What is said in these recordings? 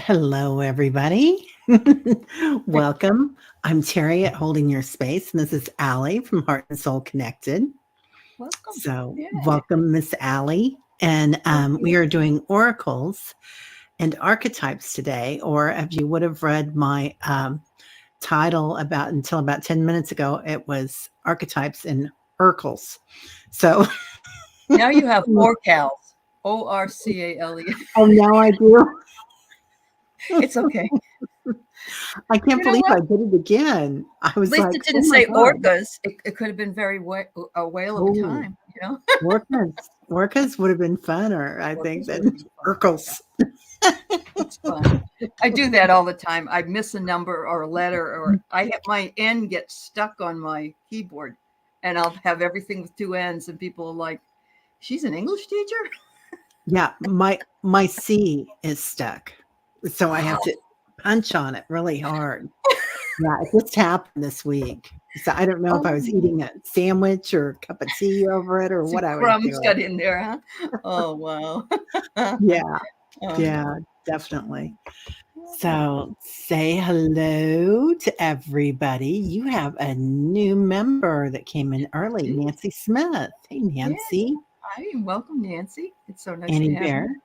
Hello, everybody. Welcome. I'm Terry at Holding Your Space, and this is Aley from Heart and Soul Connected. Welcome. So, Yeah. welcome, Miss Aley. And Thank we you. are doing oracles and archetypes today. Or if you would have read my title until about 10 minutes ago, it was Archetypes and Oracles. So, Now you have orcals. Orcale. oh, now I do. It's okay. I can't You know believe what? I did it again. I At was least like, it oh didn't my say God. orcas. It could have been a whale of a Oh, time, you know? Orcas would have been funner, I think, Orcas would have than been fun. Yeah, Urkels. it's fun. I do that all the time. I miss a number or a letter, or I have my N get stuck on my keyboard, and I'll have everything with two N's, and people are like, "She's an English teacher." Yeah, my C is stuck, so I have to punch on it really hard. Yeah, it just happened this week. So I don't know if I was Oh, eating a sandwich or a cup of tea over it or some what I was crumbs doing. got in there, huh? Oh wow. Yeah, yeah, Oh. definitely. So say hello to everybody. You have a new member that came in I early, do. Nancy Smith. Hey, Yes. Nancy. Hi, and welcome, Nancy. It's so nice to Annie have Bear. you.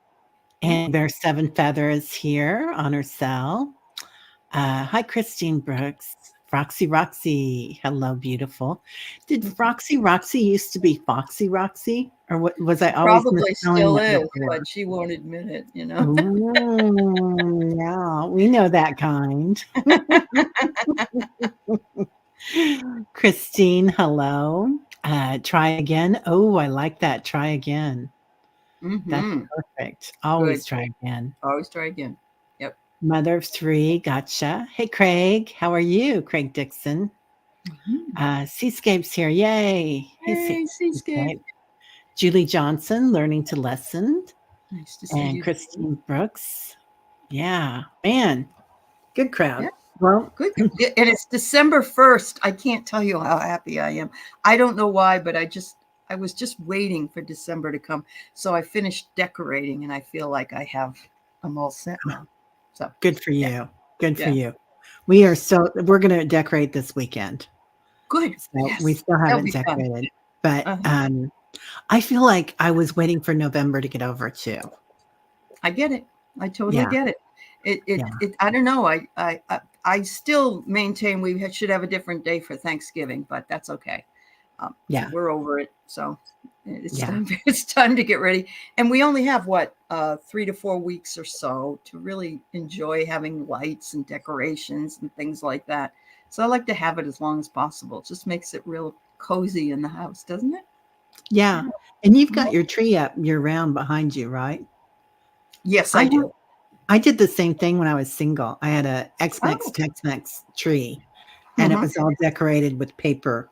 Yeah. Annie Bear Seven Feathers here on her cell. Hi, Christine Brooks. Roxy. Hello, beautiful. Did Mhm. Roxy used to be Foxy Roxy? Or what was I She always probably misspelling still it is, before? but she won't admit it. Oh, yeah, we know that kind. Christine, hello. Try again. Oh, I like that. Try again. That's Mm-hmm. perfect. Good, Always try good. again. Always try again. Yep. Mother of three, gotcha. Hey, Craig, how are you? Craig Dixon. Hmm. Seascape's here. Yay. Hey, Hey, Seascape. Seascape. Julie Johnson, learning to lesson. Nice to see And you too. Christine Brooks. Yeah, man, good Yeah, crowd. Well, good. Yeah, and it's December 1st. I can't tell you how happy I am. I don't know why, but I was just waiting for December to come. So I finished decorating and I feel like I'm all set now. So good for yeah, you. Good for yeah. you. We're going to decorate this weekend. Good. So we Yes. still That'll haven't be fun. decorated, but Uh-huh. I feel like I was waiting for November to get over too. I get it. I totally Yeah. get it. Yeah. I don't know. I still maintain should have a different day for Thanksgiving, but that's okay. Um, Yeah. we're over it. So it's Yeah. time, it's time to get ready. And we only have 3 to 4 weeks or so to really enjoy having lights and decorations and things like that. So I like to have it as long as possible. It just makes it real cozy in the house, doesn't it? Yeah. Yeah. And you've Mhm. got your tree up year round behind you, right? Yes, I I have do. I did the same thing when I was single. I had a X-Mex Oh. Tex-Mex tree, and it Hmm. was all decorated with paper,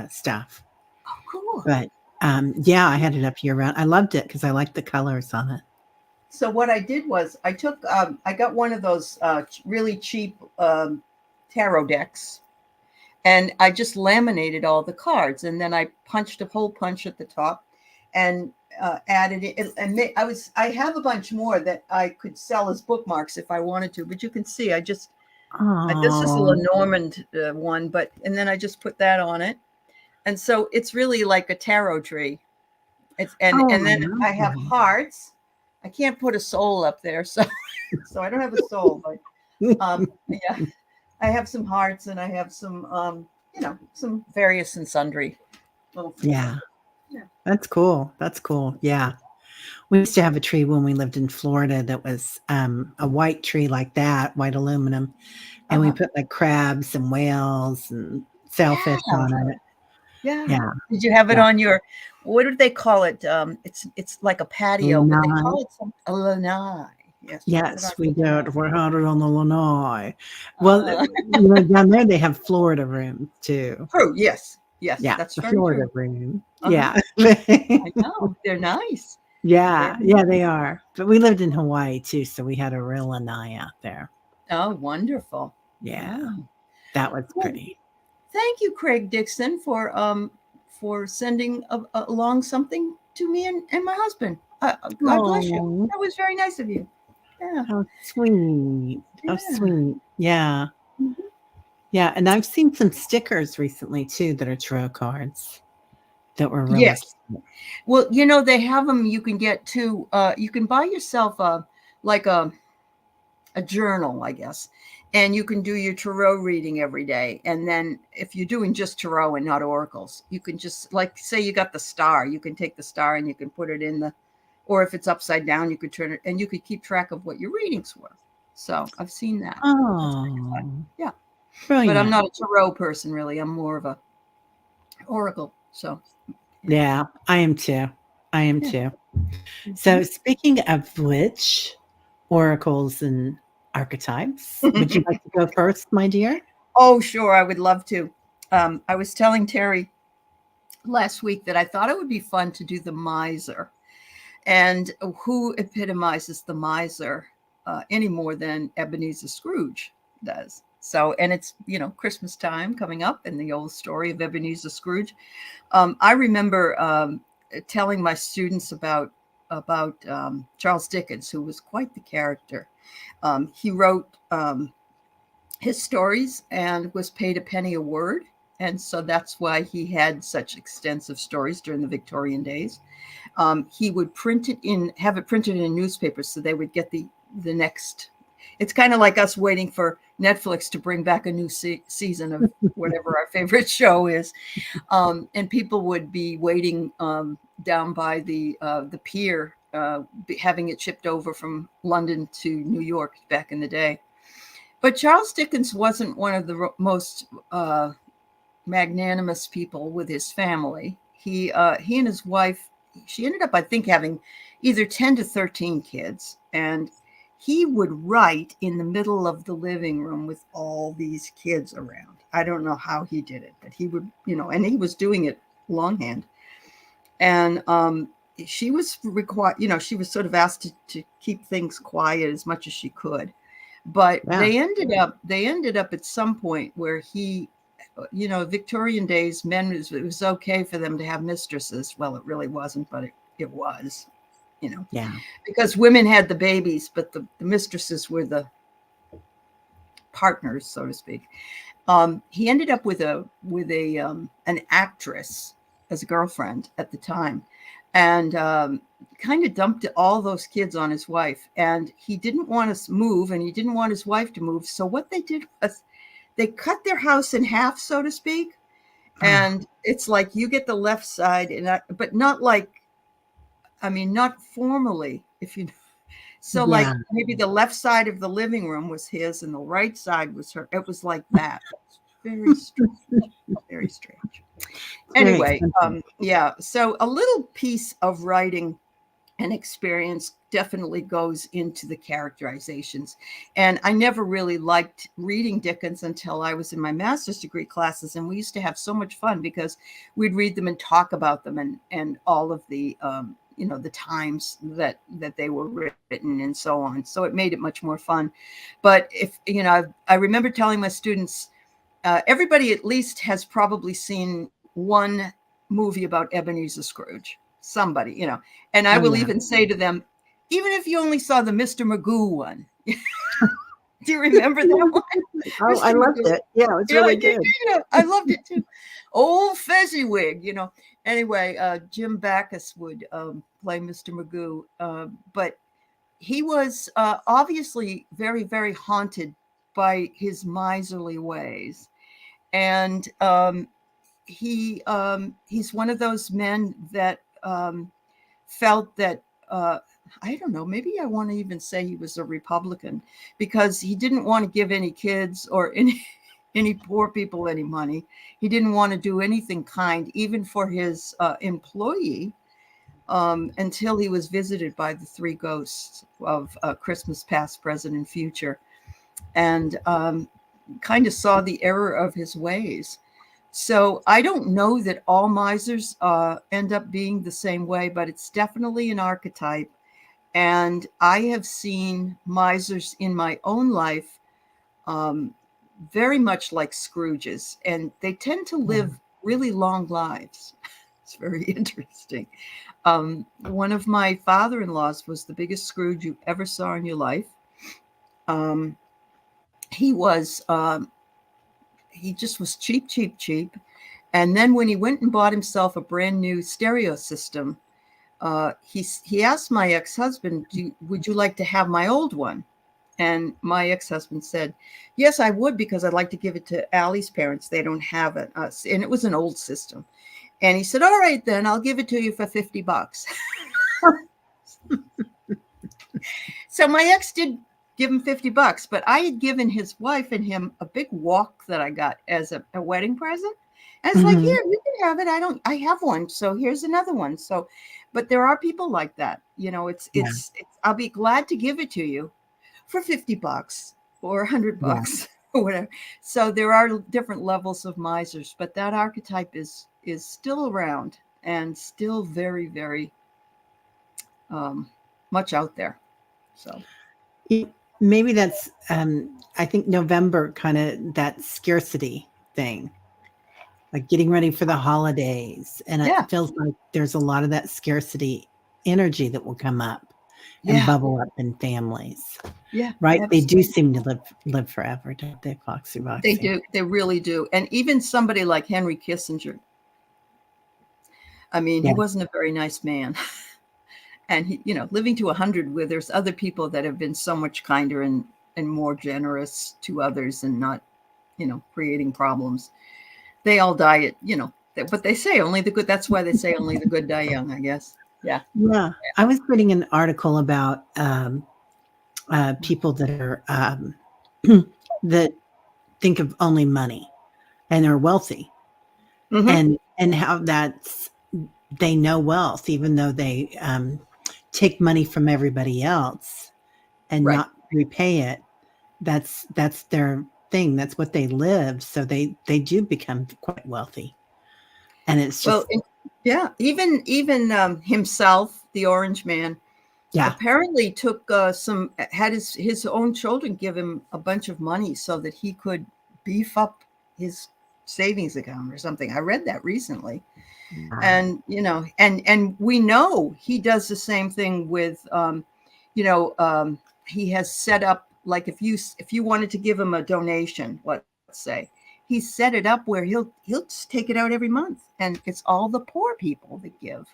stuff. Oh, cool. But, yeah, I had it up year round. I loved it because I liked the colors on it. So what I did was I got one of those really cheap tarot decks, and I just laminated all the cards, and then I punched a hole punch at the top, and added it. And I have a bunch more that I could sell as bookmarks if I wanted to, but you can see this is a Oh, Lenormand one, but and then I just put that on it, and so it's really like a tarot tree. And then I have oh, hearts. I can't put a soul up there, so so I don't have a soul, but yeah, I have some hearts and I have some various and sundry little things like yeah, that. Yeah. that's cool, yeah. We used to have a tree when we lived in Florida that was, a white tree like that, white aluminum, and we Uh-huh. put, like, crabs and whales and sailfish Yeah. on it. Yeah. Yeah, Did you have it yeah. on your what do they call it? It's like a patio, but they Lanai. call it a lanai. Yes, you have it on Yes, we your lanai. did. We had it on the lanai. Well, Uh, down there they have Florida rooms too. true. Yes. Yes, Yeah, that's the very Florida true. room. Uh-huh. Yeah. I know. They're nice. Very Yeah, yeah, nice. they are. But we lived in Hawaii too, so we had a real lanai out there. Oh, wonderful. Yeah, Yeah. that was Well, pretty. thank you, Craig Dixon, for sending along something to me and my husband. God bless you. Oh, That was very nice of you. Yeah. How sweet. How Yeah. sweet. Yeah. Mhm. Yeah. And I've seen some stickers recently too that are tarot cards that were really Yes. cute. Well, they have them. You can get to. You can buy yourself like a journal, I guess, and you can do your tarot reading every day. And then if you're doing just tarot and not oracles, you can just, like, say you got the star, you can take the star and you can put it in the, or if it's upside down, you could turn it and you could keep track of what your readings were. So I've seen that. That's pretty fun. Oh, Yeah. But I'm brilliant. not a tarot person, really. I'm more of a oracle. So yeah. Yeah, I am too. I am Yeah. too. Mhm. So, speaking of which, oracles and archetypes, would you like to go first, my dear? Oh, sure. I would love to. I was telling Terry last week that I thought it would be fun to do the miser. And who epitomizes the miser any more than Ebenezer Scrooge does? So, and it's, Christmas time coming up, and the old story of Ebenezer Scrooge. I remember telling my students about Charles Dickens, who was quite the character. He wrote his stories and was paid a penny a word. And so that's why he had such extensive stories during the Victorian days. He would have it printed in newspapers, so they would get the next. It's kind of like us waiting for Netflix to bring back a new season of whatever our favorite show is, and people would be waiting down by the pier, having it shipped over from London to New York back in the day. But Charles Dickens wasn't one of the most magnanimous people with his family. He and his wife, she ended up, I think, having either 10 to 13 kids, and he would write in the middle of the living room with all these kids around. I don't know how he did it, but he would, and he was doing it longhand. And she was required, she was sort of asked to keep things quiet as much as she could. But Yeah. they ended up at some point where he, Victorian days, it was okay for them to have mistresses. Well, it really wasn't, but it was, Yeah. because women had the babies, but the mistresses were the partners, so to speak. He ended up with an actress as a girlfriend at the time, and kind of dumped all those kids on his wife. And he didn't want to move, and he didn't want his wife to move. So what they did was they cut their house in half, so to speak. Oh, And it's like you get the left side, but not like, I mean, not formally, if you. So yeah. like maybe the left side of the living room was his, and the right side was her. It was like that. It's very strange. Very strange. Very Anyway, expensive. yeah. So a little piece of writing and experience definitely goes into the characterizations. And I never really liked reading Dickens until I was in my master's degree classes, and we used to have so much fun because we'd read them and talk about them, and all of the times that they were written and so on. So it made it much more fun. But if I remember telling my students, everybody at least has probably seen one movie about Ebenezer Scrooge. Somebody, and I Oh, will yeah. even say to them, even if you only saw the Mr. Magoo one, do you remember that one? Oh, I Mr. loved Magoo. it. Yeah, it was Yeah, I really did. good. I loved it too. Old Fezziwig. Anyway, Jim Backus would play Mr. Magoo, but he was obviously very, very haunted by his miserly ways. And he's one of those men that felt that I don't know, maybe I want to even say he was a Republican, because he didn't want to give any kids or any poor people any money. He didn't want to do anything kind, even for his employee, until he was visited by the three ghosts of Christmas past, present, and future, and kind of saw the error of his ways. So I don't know that all misers end up being the same way, but it's definitely an archetype. And I have seen misers in my own life, um, very much like Scrooges, and they tend to Yeah. live really long lives. It's very interesting. One of my father-in-laws was the biggest Scrooge you ever saw in your life. Um, he was, he just was cheap, cheap, cheap. And then when he went and bought himself a brand new stereo system, he asked my ex-husband, would you like to have my old one? And my ex-husband said, yes, I would, because I'd like to give it to Aley's parents. They don't have it. And it was an old system. And he said, all right, then I'll give it to you for $50. So my ex did give him $50, but I had given his wife and him a big walk that I got as a wedding present. And it's like, here, you can have it. I have one. So here's another one. So, but there are people like that. You know, it's I'll be glad to give it to you for $50 or $100 or whatever. So there are different levels of misers, but that archetype is still around and still very, very much out there. So maybe that's I think November, kind of that scarcity thing, like getting ready for the holidays, and it feels like there's a lot of that scarcity energy that will come up and bubble up in families. Yeah, right. Absolutely. They do seem to live forever, don't they, Foxy Roxy? They do. They really do. And even somebody like Henry Kissinger. I mean, he wasn't a very nice man. And he, you know, living to 100, where there's other people that have been so much kinder and more generous to others and not, you know, creating problems. They all die at, you know, but they say only the good. That's why they say only the good die young, I guess. Yeah. Yeah. I was reading an article about people that are that think of only money and are wealthy, and how that's, they know wealth, even though they take money from everybody else and not repay it. That's their thing. That's what they live. So they do become quite wealthy. And it's just, even himself, the Orange Man, apparently took had his own children give him a bunch of money so that he could beef up his savings account or something. I read that recently. And, you know, and we know he does the same thing with, he has set up, like if you wanted to give him a donation, let's say, he set it up where he'll just take it out every month, and it's all the poor people that give.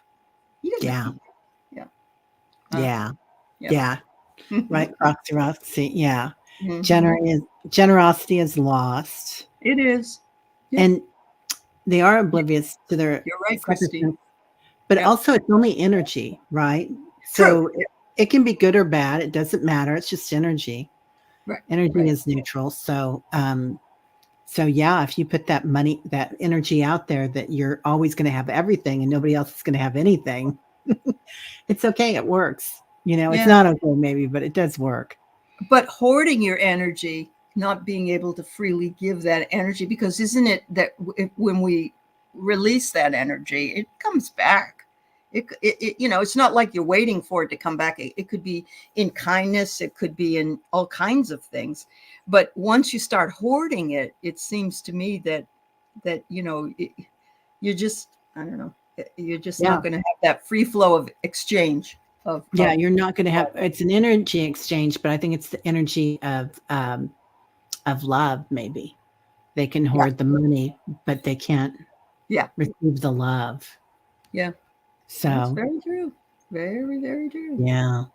Right, Roxy. Yeah. Generosity is lost. It is. And they are oblivious to their. You're right, Christine. But also it's only energy, right? So it can be good or bad. It doesn't matter. It's just energy. Energy is neutral. So if you put that money, that energy out there, that you're always going to have everything and nobody else is going to have anything, it's okay. It works. You know, it's not okay maybe, but it does work. But hoarding your energy, not being able to freely give that energy, because isn't it that when we release that energy, it comes back. It you know, it's not like you're waiting for it to come back. It could be in kindness. It could be in all kinds of things. But once you start hoarding it, it seems to me that you know, you're just, I don't know, you're just not going to have that free flow of exchange. You're not going to have. It's an energy exchange, but I think it's the energy of love. Maybe they can hoard the money, but they can't receive the love. Yeah. So that's very true. Very, very true. Yeah.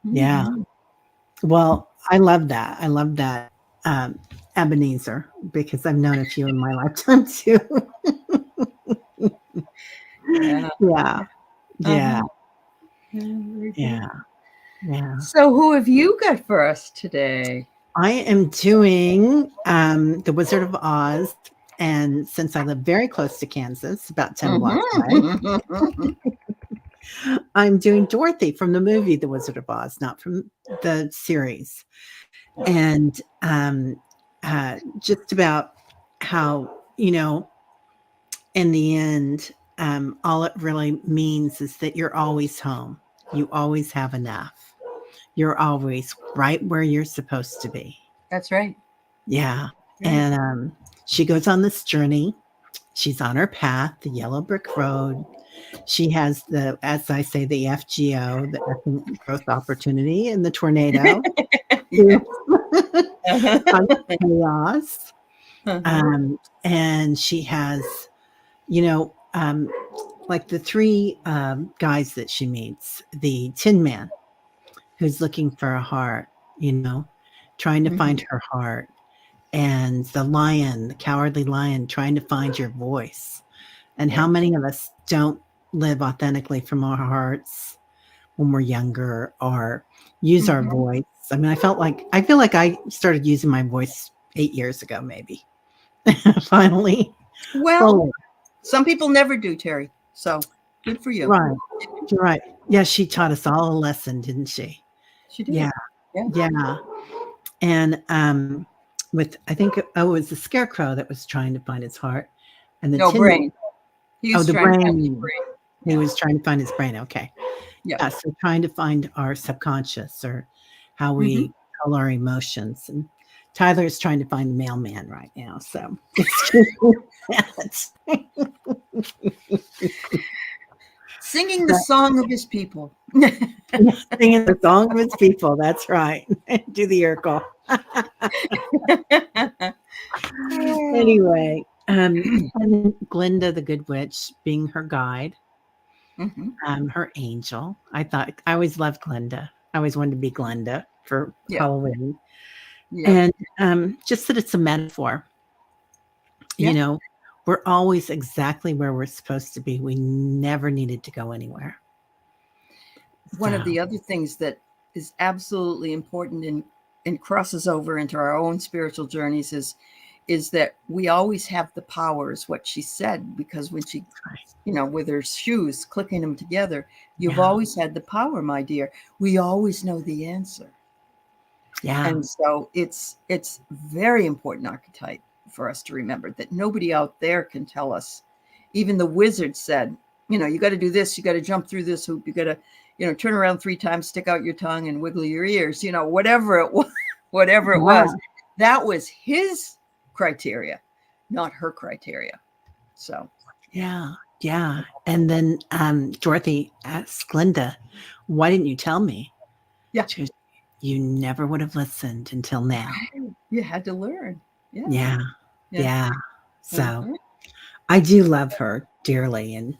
Yeah. Well, I love that. I love that, Ebenezer, because I've known a few in my lifetime too. Yeah. So who have you got for us today? I am doing The Wizard of Oz. And since I live very close to Kansas, about 10 blocks away, I'm doing Dorothy from the movie The Wizard of Oz, not from the series. And just about how, you know, in the end, all it really means is that you're always home. You always have enough. You're always right where you're supposed to be. That's right. Yeah. And she goes on this journey, She's on her path, the yellow brick road. She has the, as I say, the FGO, the effing growth opportunity, and the tornado Yeah. to Uh-huh. cause chaos. Uh-huh. And she has, you know, like the three guys that she meets, the Tin Man, who's looking for a heart, you know, trying to Mhm. find her heart, and the lion, the cowardly lion, trying to find your voice. And how Yeah. many of us don't live authentically from our hearts when we're younger or use our Mhm. voice? I mean, I feel like I started using my voice 8 years ago, maybe. Finally, Well, fully. some people never do, Terry. So good for you. Right. Right. Yeah, she taught us all a lesson, didn't she? She Yeah. did. Yeah. Yeah. And with I think it was the scarecrow that was trying to find his heart, and the No tin man. brain. He Oh, was the trying to find his brain. brain. He Yeah. was trying to find his brain. Okay. Yeah. Yeah. So trying to find our subconscious or how Hmm. we control our emotions. And Tyler's trying to find the mailman right now. So excuse me. Singing the song of his people. Singing the song of his people. That's right. Do the Urkel. Anyway, and then Glinda the Good Witch being her guide, Hmm. her angel. I always loved Glinda. I always wanted to be Glinda for Yeah. Halloween. Yep. And just that it's a metaphor. You Yeah. know, we're always exactly where we're supposed to be. We never needed to go anywhere. One of So, the other things that is absolutely important and crosses over into our own spiritual journeys is that we always have the power, is what she said, because when she, right. with her shoes, clicking them together, you've Yeah. always had the power, my dear. We always know the answer. Yeah. And so it's very important archetype for us to remember that nobody out there can tell us. Even the wizard said, you got to do this, you got to jump through this hoop, you got to, turn around 3 times, stick out your tongue and wiggle your ears, whatever it was, whatever it was. Yeah. That was his criteria, not her criteria. So, Yeah. Yeah. And then Dorothy asked Glinda, why didn't you tell me? yeah, She goes, you never would have listened until now. you had to learn. Yeah. Yeah. Yeah. Yeah. So Uh-huh. I do love her dearly. And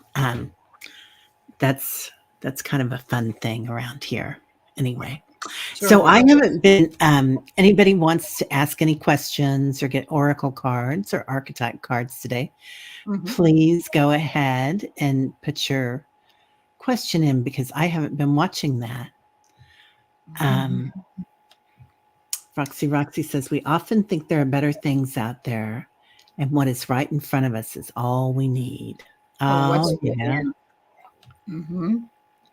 that's that's kind of a fun thing around here. Anyway. So Certainly. I haven't been anybody wants to ask any questions or get oracle cards or archetype cards today, Hmm. please go ahead and put your question in because I haven't been watching that. Um, Roxy says, we often think there are better things out there, and what is right in front of us is all we need. Or what's Oh, yeah. within. Hmm.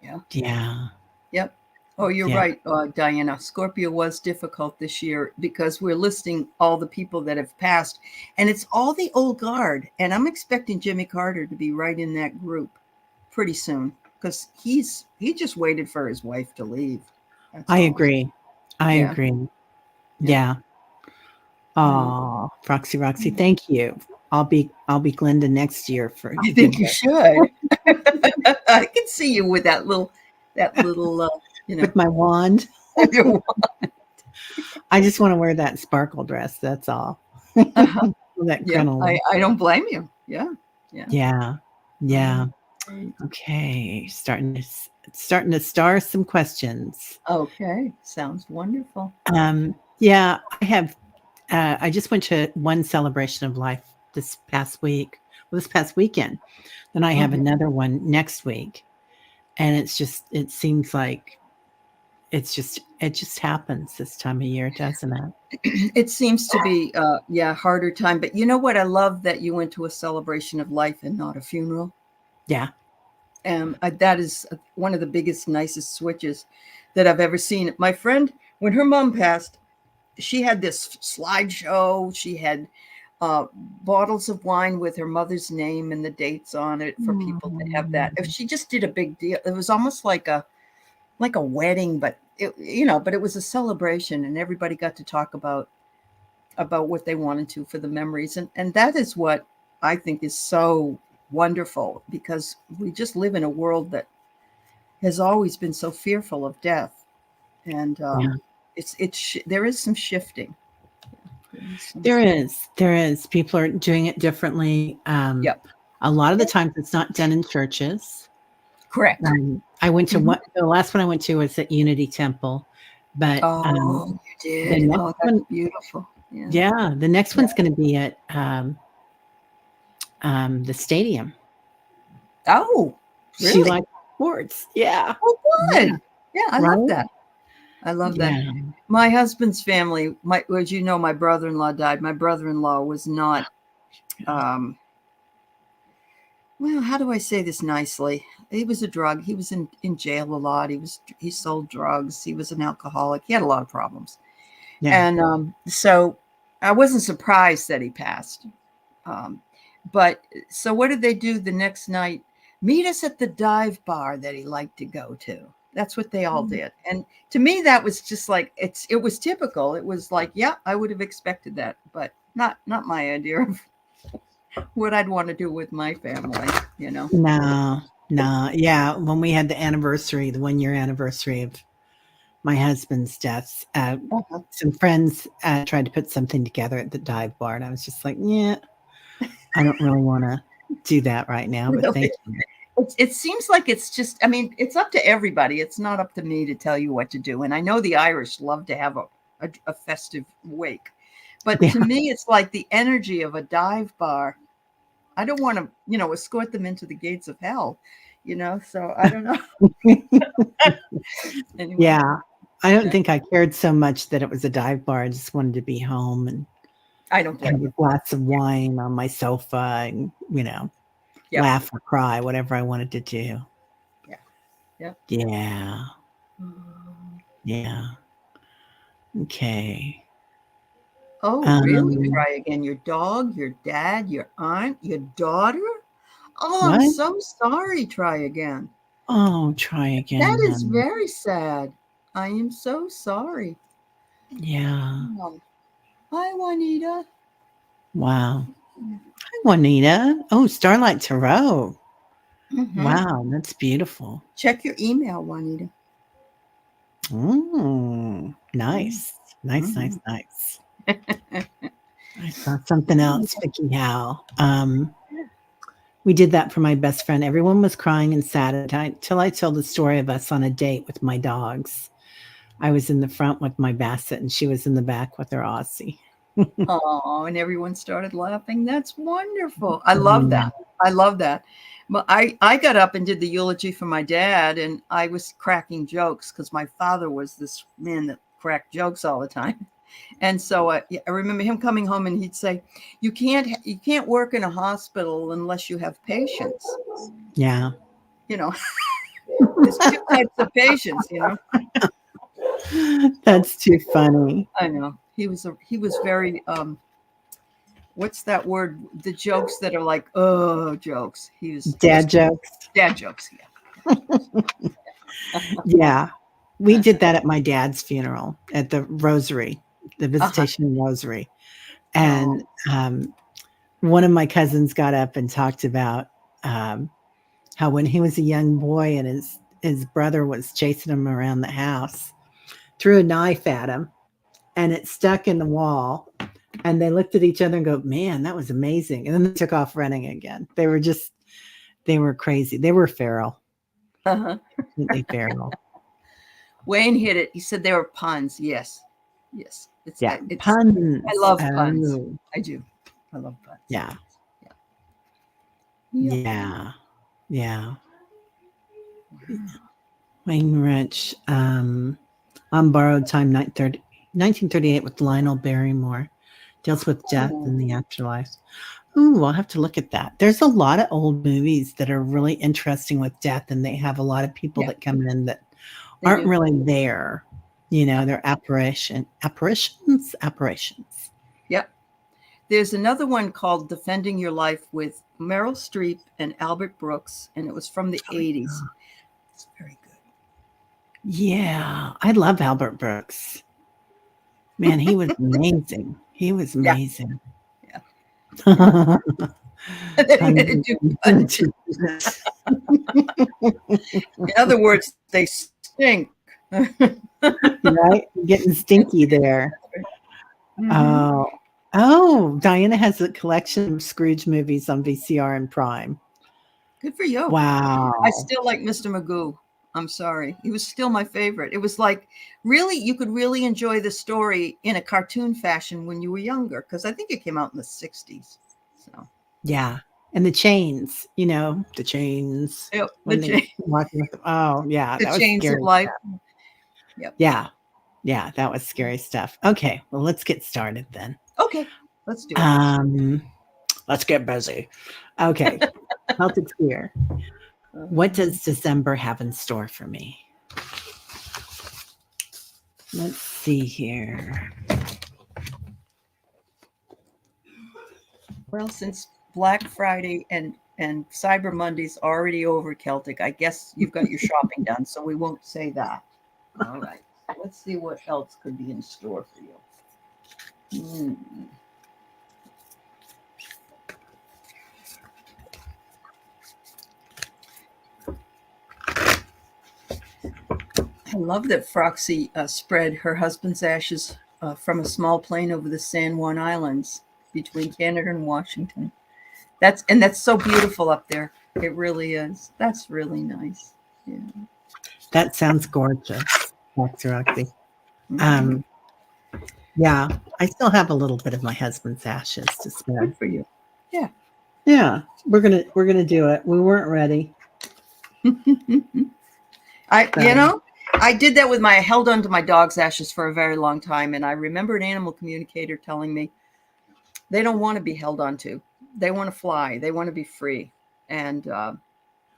Yeah. Yeah. Yep. Oh, you're Yeah. right, Diana. Scorpio was difficult this year because we're listing all the people that have passed, and it's all the old guard. And I'm expecting Jimmy Carter to be right in that group pretty soon because he just waited for his wife to leave. That's I all. agree. I Yeah. agree. Yeah. Yeah. Yeah. Oh, Roxy, thank you. I'll be Glinda next year for I the think good you work. should. I can see you with that little, With my wand. your- I just want to wear that sparkle dress. That's all. uh-huh. That Yeah. I, crinoline. I don't blame you. Yeah. Yeah. Yeah. Oh, Yeah. great. Okay. Starting to star some questions. Okay. Sounds wonderful. Yeah, I have I just went to one celebration of life this past weekend. Then I have Mhm. another one next week. And it seems like it just happens this time of year, doesn't it? It seems to be, yeah, harder time. But you know what? I love that you went to a celebration of life and not a funeral. Yeah. That is one of the biggest, nicest switches that I've ever seen. My friend, when her mom passed, she had this slideshow. She had uh, bottles of wine with her mother's name and the dates on it for people to have that. If Mm. she just did a big deal, it was almost like a wedding, but it was a celebration, and everybody got to talk about what they wanted to for the memories, and that is what I think is so wonderful, because we just live in a world that has always been so fearful of death, and Yeah. there is some shifting. There is. People are doing it differently. Yep. A lot of the times it's not done in churches. Correct. I went to Mhm. the last one I went to was at Unity Temple, but Oh, you the did. next Oh, that's one, beautiful. Yeah. yeah, the next Yeah. one's going to be at the stadium. Oh, She really? likes sports. Yeah. Oh, Yeah. good. Yeah, I love Right? that. I love that. Yeah. My husband's family, as you know, my brother-in-law died. My brother-in-law was not, um, well, how do I say this nicely? He was a drug. He was in jail a lot. He sold drugs. He was an alcoholic. He had a lot of problems. Yeah. And so I wasn't surprised that he passed. Um, but so what did they do the next night? Meet us at the dive bar that he liked to go to. That's what they all did. And to me, that was just like, it was typical. It was like, yeah, I would have expected that, but not my idea of what I'd want to do with my family, you know? No, no. Yeah. When we had the anniversary, the 1 year anniversary of my husband's death, Uh-huh. some friends tried to put something together at the dive bar. And I was just like, yeah, I don't really want to do that right now, but thank Really? you. It seems like it's just, I mean, it's up to everybody. It's not up to me to tell you what to do. And I know the Irish love to have a festive wake. But Yeah. to me, it's like the energy of a dive bar. I don't want to, escort them into the gates of hell, so I don't know. Anyway, Yeah. I don't yeah, think I cared so much that it was a dive bar. I just wanted to be home and I don't have blame a you. glass of wine on my sofa and, Yep. laugh or cry, whatever I wanted to do. Yeah. Yep. Yeah. Mm. Yeah. Okay. Oh, really? Um, Try again. Your dog, your dad, your aunt, your daughter? Oh, I'm what? so sorry. Try again. Oh, try That again, is honey. very sad. I am so sorry. Yeah. Hi, Juanita. Wow. Hi, Juanita. Oh, Starlight Tarot. Mm-hmm. Wow, that's beautiful. Check your email, Juanita. Nice. Nice, nice, Mm-hmm. nice. I saw something else, Vicky Howe. We did that for my best friend. Everyone was crying and sad until I told the story of us on a date with my dogs. I was in the front with my Basset, and she was in the back with her Aussie. Oh, and everyone started laughing. That's wonderful. I love Yeah. that. I love that. But I got up and did the eulogy for my dad, and I was cracking jokes because my father was this man that cracked jokes all the time. And so I remember him coming home and he'd say, you can't work in a hospital unless you have patience. Yeah. There's two types of patients. So That's too funny. I know he was very what's that word? The jokes that are like, oh, jokes. He was Dad just jokes. dad jokes. Yeah. Yeah. We did that at my dad's funeral at the Rosary, the Uh-huh. Visitation Rosary. Oh, And one of my cousins got up and talked about um, how when he was a young boy and his brother was chasing him around the house, threw a knife at him and it stuck in the wall. And they looked at each other and go, man, that was amazing. And then they took off running again. They were crazy. They were feral, uh-huh. completely feral. Wayne hit it. He said they were puns. Yes. Yes. Yeah. It's I Puns. love puns. Oh, I do. I love puns. yeah. Yeah. Yeah. Yeah. Wayne Rich. On Borrowed Time, 1938 with Lionel Barrymore. Deals with death Oh, and the afterlife. Ooh, I'll have to look at that. There's a lot of old movies that are really interesting with death, and they have a lot of people yeah, that come in that they aren't do. really there. They're apparitions. Yep. There's another one called Defending Your Life with Meryl Streep and Albert Brooks, and it was from the 80s. It's very good. Yeah, I love Albert Brooks. Man, he was amazing. He was Yeah. amazing. Yeah. They're Puns going to do and punches. In other words, they stink. right? Getting stinky there. Hmm. Oh, oh, Diana has a collection of Scrooge movies on VCR and Prime. Good for you. I Wow. still like Mr. Magoo. I'm sorry. He was still my favorite. It was like really, you could really enjoy the story in a cartoon fashion when you were younger, because I think it came out in the 60s. So, Yeah. And the chains, the chains yep, when they walking with them. Oh, yeah, the that was chains of scary life. stuff. Yep. Yeah. Yeah, that was scary stuff. Okay, well, let's get started then. Okay, let's do it. Um, let's get busy. Okay, Celtics here. What does December have in store for me? Let's see here. Well, since Black Friday and Cyber Monday's already over, Celtic, I guess you've got your shopping done, so we won't say that. All right. Let's see what else could be in store for you. I love that Froxy spread her husband's ashes from a small plane over the San Juan Islands between Canada and Washington. That's so beautiful up there. It really is. That's really nice. Yeah. That sounds gorgeous, Dr. Roxy. Mhm. Um, yeah, I still have a little bit of my husband's ashes to Good spare. for you. Yeah. Yeah, we're gonna do it. We weren't ready. I you So know, I did that with I held on to my dog's ashes for a very long time, and I remember an animal communicator telling me they don't want to be held on to. They want to fly. They want to be free. And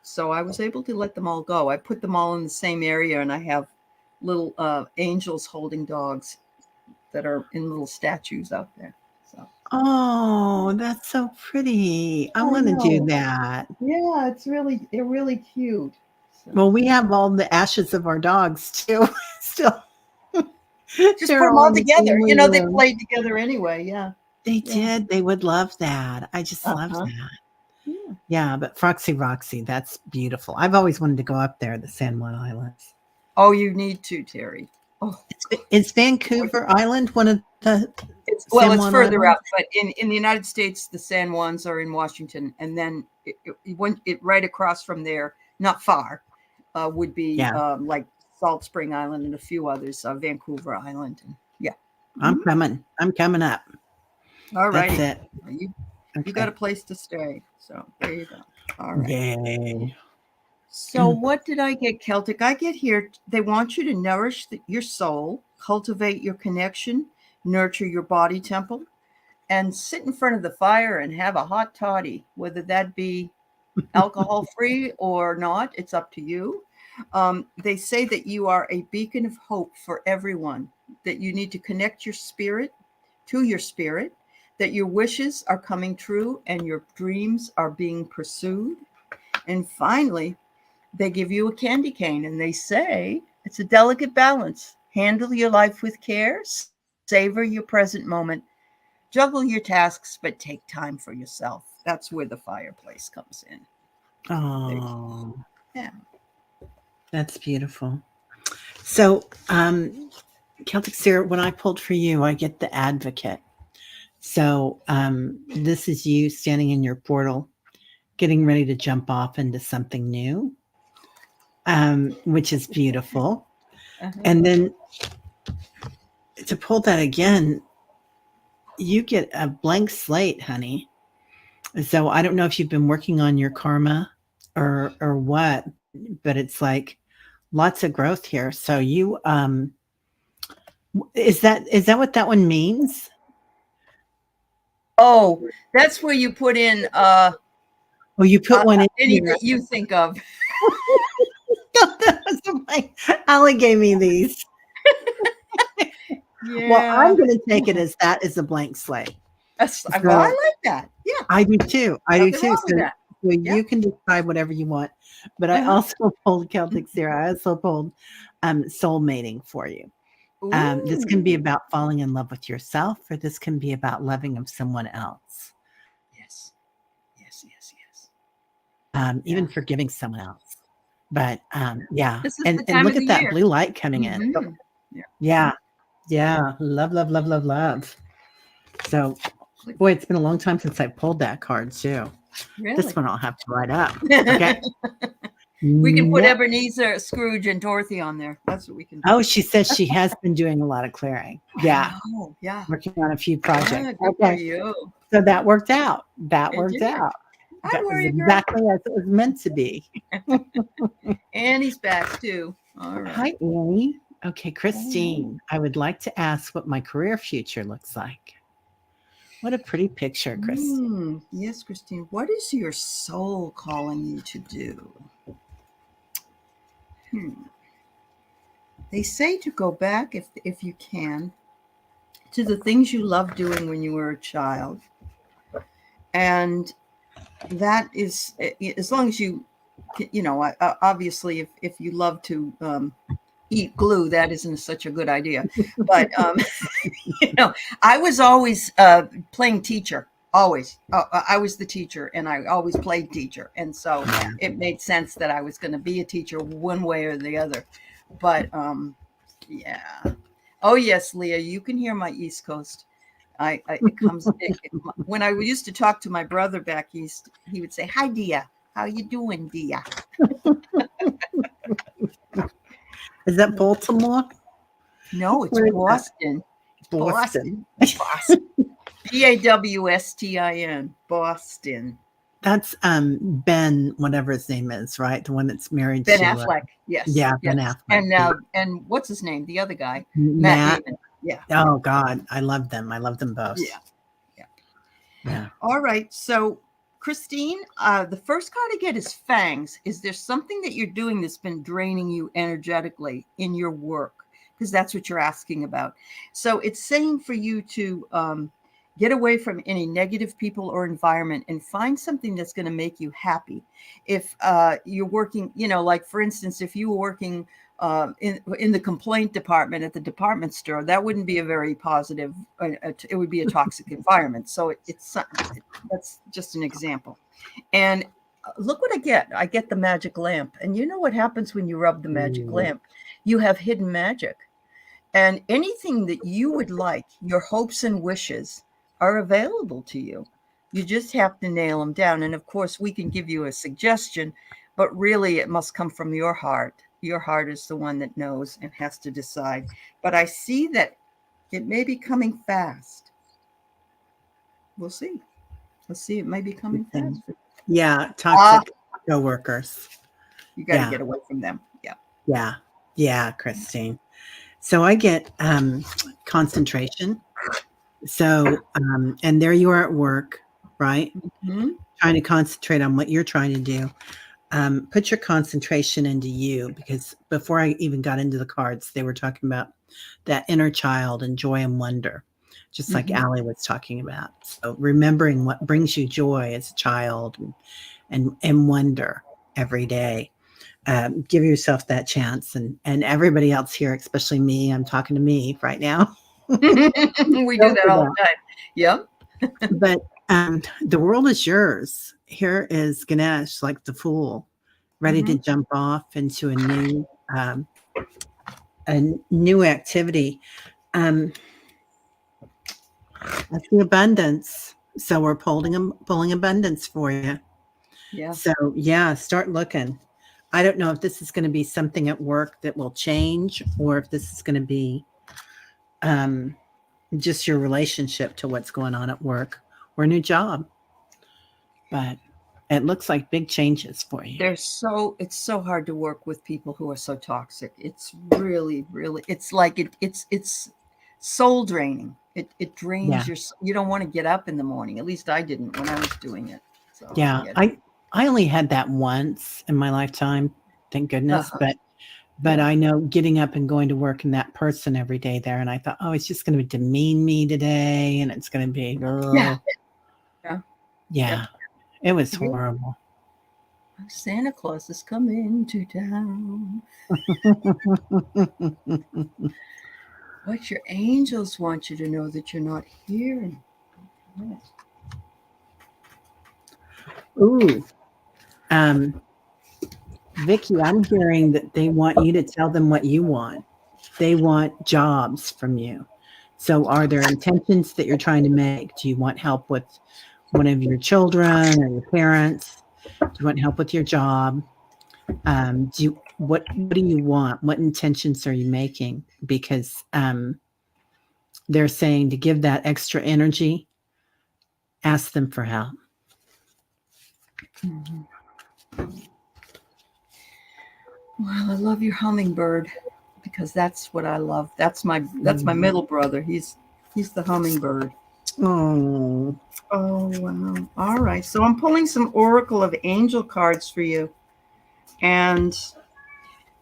so I was able to let them all go. I put them all in the same area, and I have little angels holding dogs that are in little statues out there. So oh, that's so pretty. I I wanna do know. that. Yeah, they're really cute. So Well, we have all the ashes of our dogs too. Still, just put they're them all all in the together. family You know, they room. played together anyway. Yeah. They Yeah. did. They would love that. I just love Uh-huh. that. Yeah. Yeah, but Foxy Roxy, that's beautiful. I've always wanted to go up there, the San Juan Islands. Oh, you need to, Terry. Oh, Is Vancouver Island one of the it's San Juan further Islands? up, but in the United States, the San Juans are in Washington, and then it right across from there, not far, would be Yeah, like Salt Spring Island and a few others, Vancouver Island, and yeah. I'm Mhm. coming. I'm coming up. All That's righty, it. you got a Okay. place to stay, so there you go. All right. Yay. So what did I get, Celtic? I get here. They want you to nourish your soul, cultivate your connection, nurture your body temple, and sit in front of the fire and have a hot toddy, whether that be alcohol free or not, it's up to you. They say that you are a beacon of hope for everyone, that you need to connect your spirit to your spirit, that your wishes are coming true and your dreams are being pursued. And finally, they give you a candy cane and they say it's a delicate balance. Handle your life with care, savor your present moment, juggle your tasks, but take time for yourself. That's where the fireplace comes in. They, Oh, yeah. that's beautiful. So, Celtic Syrup, when I pulled for you, I get the advocate. So, this is you standing in your portal, getting ready to jump off into something new, which is beautiful. Uh-huh. And then to pull that again, you get a blank slate, honey. So I don't know if you've been working on your karma or what, but it's like lots of growth here. So you is that what that one means? Oh, that's where you put in Oh, you put one in any here. that you think of. That was my Aley gave me these. Well, Yeah. I'm going to take it as that is a blank slate. Well, I So like that. Yeah. I do too. I do Nothing too. wrong with So that. Yeah. you can decide whatever you want. But I Uh-huh. also pulled Celtic Sarah. I also pulled soul mating for you. This can be Ooh. about falling in love with yourself, or this can be about loving of someone else. Yes. even forgiving someone else. But yeah, This is and the time look of at the that year. blue light coming in. Mhm. Yeah. Yeah, yeah, love, love, love, love, love. So, boy, it's been a long time since I pulled that card too. This Really? one I'll have to write up. Okay. We can put Ne- Ebenezer, Scrooge, and Dorothy on there. That's what we can do. Oh, she says she has been doing a lot of clearing. Yeah, Wow. Yeah. working on a few projects. Yeah, good for Okay, you. so that worked out. That It worked did. out. Hi, That was Warrior Girl. exactly as it was meant to be. And he's back too. All right. Hi, Annie. Okay, Christine, I would like to ask what my career future looks like. What a pretty picture, Christine. Yes, Christine. What is your soul calling you to do? They say to go back, if you can, to the things you loved doing when you were a child. And that is, as long as you, obviously, if you love to eat glue, that isn't such a good idea. But, I was always playing teacher. Always. I was the teacher, and I always played teacher. And so it made sense that I was going to be a teacher one way or the other. But yeah. Oh, yes, Leah, you can hear my East Coast. It comes when I used to talk to my brother back east. He would say, "Hi, Dia. How you doing, Dia?" Is that Baltimore? No, it's Where is that? Boston. Boston. Boston. Bostin. Boston. That's Ben, whatever his name is, right? The one that's married Ben to Affleck. Yes. yeah, yes. Ben Affleck. And what's his name? The other guy, Matt. Damon. Yeah. Oh God, I love them. I love them both. Yeah. Yeah. All right. So, Christine, the first card I get is Fangs. Is there something that you're doing that's been draining you energetically in your work? Because that's what you're asking about. So it's saying for you to get away from any negative people or environment and find something that's going to make you happy. If you're working, like for instance, if you were working in the complaint department at the department store, that wouldn't be a very positive. It would be a toxic environment. So that's just an example. And look what I get. I get the magic lamp. And you know what happens when you rub the magic lamp? You have hidden magic. And anything that you would like, your hopes and wishes are available to you. You just have to nail them down. And of course, we can give you a suggestion, but really it must come from your heart. Your heart is the one that knows and has to decide. But I see that it may be coming fast. We'll see. Let's see. It may be coming fast. Yeah, toxic coworkers. You got to get away from them. Yeah. Yeah, Christine. So I get concentration. So and there you are at work, right? Mm-hmm. Trying to concentrate on what you're trying to do. Put your concentration into you, because before I even got into the cards, they were talking about that inner child and joy and wonder, just like Aley was talking about. So remembering what brings you joy as a child and wonder every day. Give yourself that chance, and everybody else here, especially me. I'm talking to me right now. We do that all the time. Yep. But the world is yours. Here is Ganesh, like the fool, ready to jump off into a new activity. That's the abundance. So we're pulling abundance for you. Yeah. So yeah, start looking. I don't know if this is going to be something at work that will change, or if this is going to be just your relationship to what's going on at work or a new job. But it looks like big changes for you. It's so hard to work with people who are so toxic. It's really, really, it's like it's soul draining. It drains you don't want to get up in the morning. At least I didn't when I was doing it. So yeah, I only had that once in my lifetime, thank goodness. But I know getting up and going to work and that person every day there, and I thought, oh, it's just going to demean me today, and it's going to be, yeah. It was horrible. Santa Claus is coming to town. What your angels want you to know that you're not here. Ooh. Vicky, I'm hearing that they want you to tell them what you want. They want jobs from you. So, are there intentions that you're trying to make? Do you want help with one of your children or your parents? Do you want help with your job? Do you what do you want? What intentions are you making? Because they're saying to give that extra energy, ask them for help. Mhm. Well, I love your hummingbird because that's what I love. That's my middle brother. He's the hummingbird. Oh, Oh wow. All right. So I'm pulling some Oracle of Angel cards for you. And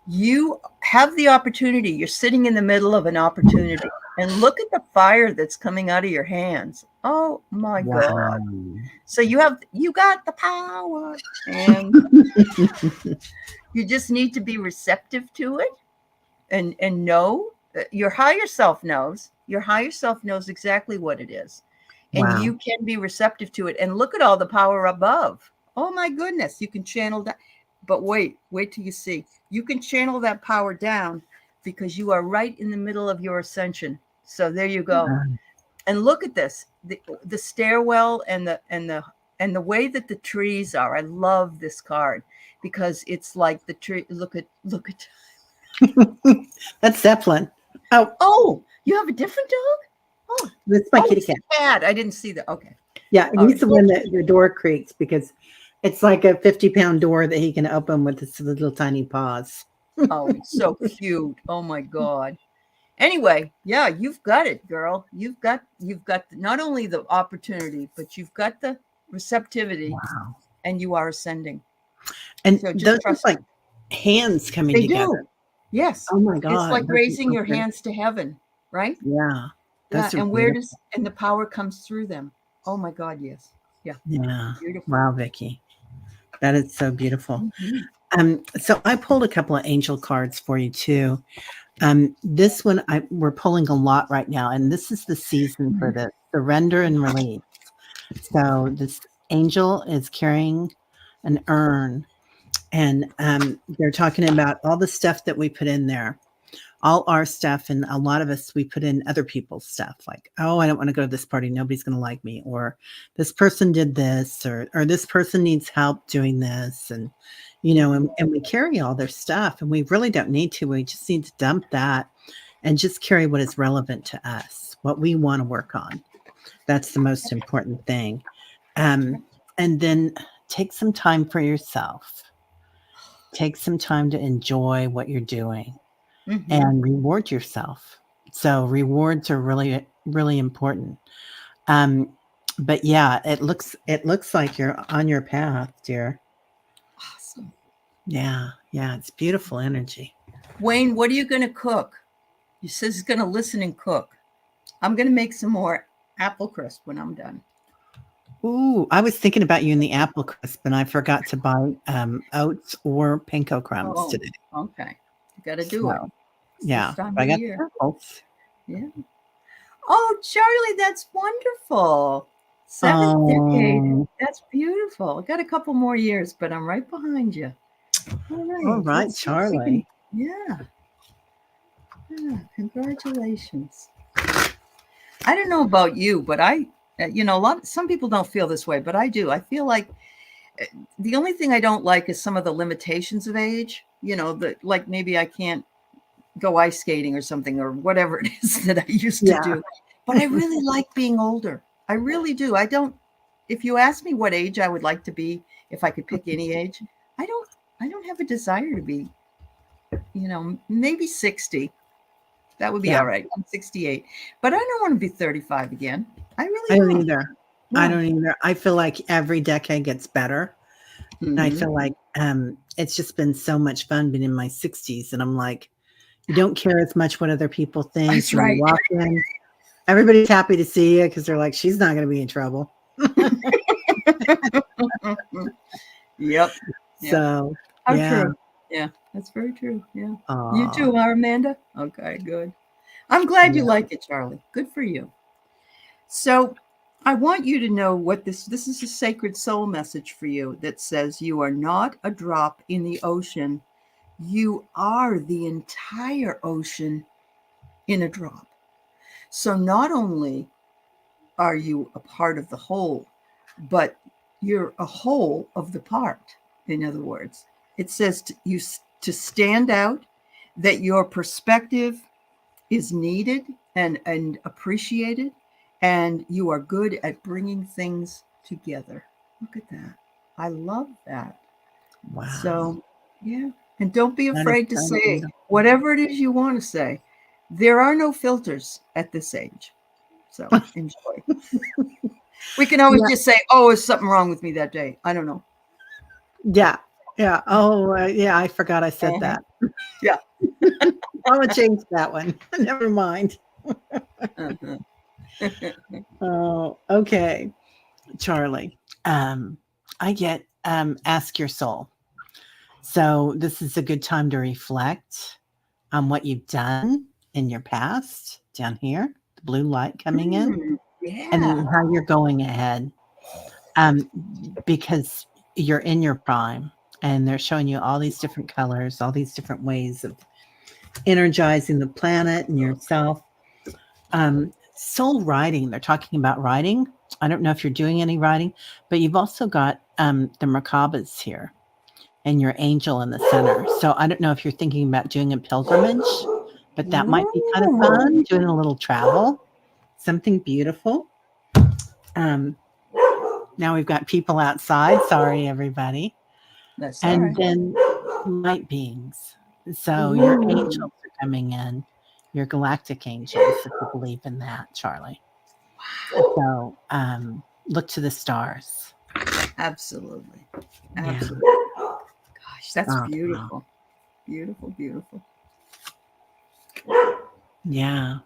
you have the opportunity. You're sitting in the middle of an opportunity. And look at the fire that's coming out of your hands. Oh my wow. God. So you got the power. And you just need to be receptive to it and know that your higher self knows. Your higher self knows exactly what it is. And Wow. you can be receptive to it. And look at all the power above. Oh my goodness. You can channel that. But wait till you see. You can channel that power down because you are right in the middle of your ascension. So there you go. And look at this. The stairwell and the way that the trees are. I love this card because it's like the tree. Look at That's Zeppelin. Oh, you have a different dog? Oh, That's my kitty cat. cat. I didn't see that. Okay. Yeah, All he's right. the one that the door creaks because it's like a 50-pound door that he can open with his little tiny paws. Oh, he's so cute. Oh my God. Anyway, yeah, you've got it, girl. You've got not only the opportunity, but you've got the receptivity, Wow. and you are ascending. And So just those are trust like it. hands coming They together. do. Yes. Oh my It's God. like Those are raising so your pretty. hands to heaven, right? Yeah. Yeah. Those are And beautiful. and the power comes through them. Oh my God, yes. Yeah. Yeah. Beautiful. Wow, Vicky. That is so beautiful. Mhm. So I pulled a couple of angel cards for you too. This one we're pulling a lot right now, and this is the season for this surrender and release. So this angel is carrying an urn, and they're talking about all the stuff that we put in there, all our stuff, and a lot of us we put in other people's stuff. Like, oh, I don't want to go to this party; nobody's going to like me, or this person did this, or this person needs help doing this, and and we carry all their stuff, and we really don't need to. We just need to dump that and just carry what is relevant to us, what we want to work on. That's the most important thing. And then take some time for yourself. Take some time to enjoy what you're doing Mhm. and reward yourself. So rewards are really, really important. Um, but yeah, it looks like you're on your path, dear. Awesome. Yeah, yeah, it's beautiful energy. Wayne, what are you going to cook? He says he's going to listen and cook. I'm going to make some more apple crisp when I'm done. Ooh, I was thinking about you in the apple crisp, and I forgot to buy oats or panko crumbs Oh, today. okay. You got to do it. So It's yeah, this time I of got year. the apples. Yeah. Oh, Charlie, that's wonderful. Seventh decade. Oh, That's beautiful. I got a couple more years, but I'm right behind you. All all right. right, Let's see if we can. Charlie. Yeah. Yeah. Congratulations. I don't know about you, but some people don't feel this way, but I do. I feel like the only thing I don't like is some of the limitations of age. Like maybe I can't go ice skating or something or whatever it is that I used to Yeah. do. But I really like being older. I really do. I don't. If you ask me what age I would like to be, if I could pick any age, I don't have a desire to be. Maybe 60. That would be Yeah. all right. I'm 68, but I don't want to be 35 again. I I really don't don't. either. I No. don't either. I feel like every decade gets better. And I Mhm. feel like it's just been so much fun being in my 60s. And I'm like, you don't care as much what other people think. That's When you right. walk in, everybody's happy to see you because they're like, she's not going to be in trouble. Yep. Yep. So, How yeah. true. Yeah, that's very true. Yeah. You Aw, too, huh, Amanda? Okay, good. I'm glad you yeah. like it, Charlie. Good for you. So I want you to know what this is a sacred soul message for you that says you are not a drop in the ocean. You are the entire ocean in a drop. So not only are you a part of the whole, but you're a whole of the part. In other words, it says to stand out, that your perspective is needed and appreciated, and you are good at bringing things together. Look at that. I love that. Wow. So, yeah. And don't be That is afraid to so say beautiful. whatever it is you want to say. There are no filters at this age. So enjoy. We can always Yeah. just say, oh, is something wrong with me that day? I don't know. Yeah. Yeah. Oh, yeah. I forgot I said Uh-huh. that. Yeah. I'm going to change that one. Never mind. Uh-huh. Oh, okay. Charlie, I get ask your soul. So this is a good time to reflect on what you've done in your past down here, the blue light coming in, Yeah. and how you're going ahead. Because you're in your prime and they're showing you all these different colors, all these different ways of energizing the planet and yourself. Soul writing, they're talking about writing. I don't know if you're doing any writing, but you've also got the Merkabas here and your angel in the center. So I don't know if you're thinking about doing a pilgrimage, but that might be kind of fun, doing a little travel, something beautiful. Um, Now we've got people outside. Sorry, everybody. That's all And right. then light beings. So your angels are coming in, your galactic angels, if you believe in that, Charlie. So look to the stars. Absolutely. Yeah. Absolutely. Gosh, that's Oh, wow. beautiful. Beautiful, beautiful. Yeah.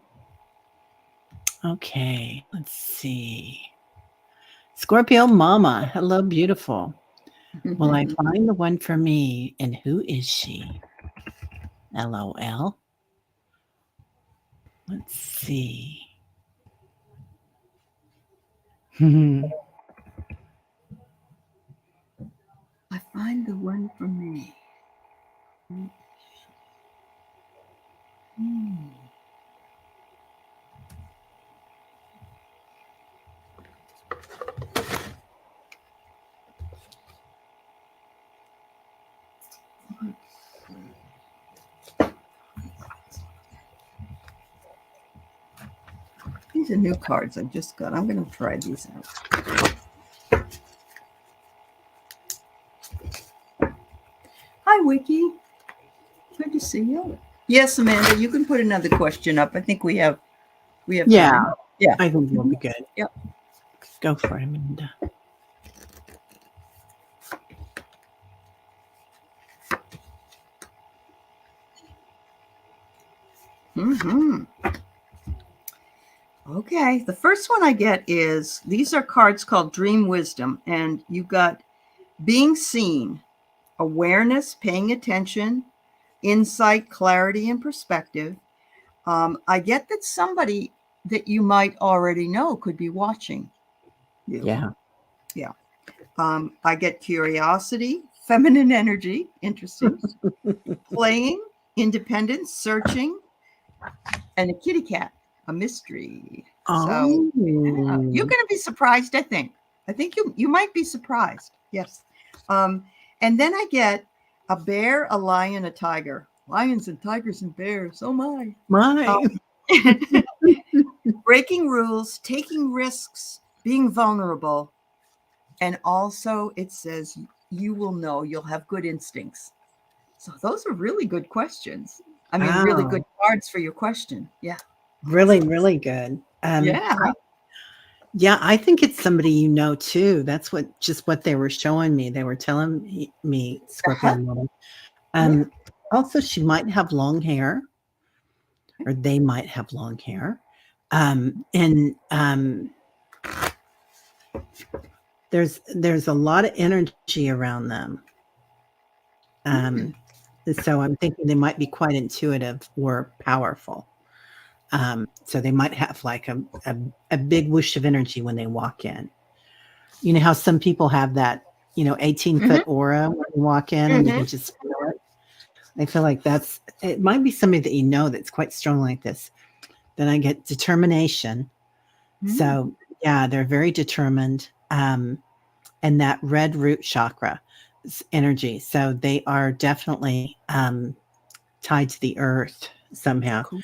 Okay. Let's see. Scorpio Mama. Hello, beautiful. Will I find the one for me? And who is she? LOL. Let's see. I find the one for me. Hmm. These are new cards I just got. I'm going to try these out. Hi, Wiki. Good to see you. Yes, Amanda, you can put another question up. I think we have Yeah, time. Yeah. I think we'll be good. Yep. Go for it, Amanda. Mm-hmm. Okay, the first one I get is, these are cards called Dream Wisdom, and you got being seen, awareness, paying attention, insight, clarity, and perspective. I get that somebody that you might already know could be watching you. Yeah. Yeah. I get curiosity, feminine energy, interesting, playing, independence, searching, and a kitty cat, a mystery. So yeah, you're going to be surprised. I think you might be surprised. Yes. And then I get a bear, a lion, a tiger. Lions and tigers and bears. Oh my. My. Breaking rules, taking risks, being vulnerable. And also it says you will know, you'll have good instincts. So those are really good questions. I mean, really good cards for your question. Yeah. Really, really good. Yeah. Yeah, I think it's somebody you know too. That's what they were showing me. They were telling me Scorpio Woman. Yeah. Also, she might have long hair, or they might have long hair. And there's a lot of energy around them. So I'm thinking they might be quite intuitive or powerful. So they might have like a big whoosh of energy when they walk in. You know how some people have that, 18-foot Mm-hmm. aura when you walk in and you Mm-hmm. can just feel it. I feel like it might be somebody that that's quite strong like this. Then I get determination. Mm-hmm. So yeah, they're very determined. And that red root chakra energy. So they are definitely tied to the earth somehow. Cool.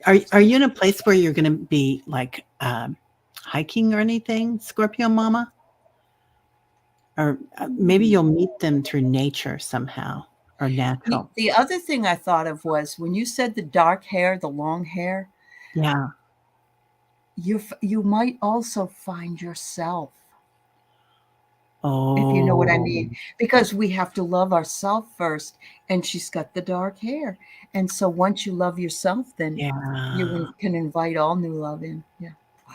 Are you in a place where you're going to be like hiking or anything, Scorpio Mama? Or maybe you'll meet them through nature somehow or natural. The other thing I thought of was when you said the dark hair, the long hair, Yeah. you might also find yourself, if you know what I Oh, mean, because we have to love ourselves first. And she's got the dark hair, and so once you love yourself, then yeah. can invite all new love in. Yeah. Wow.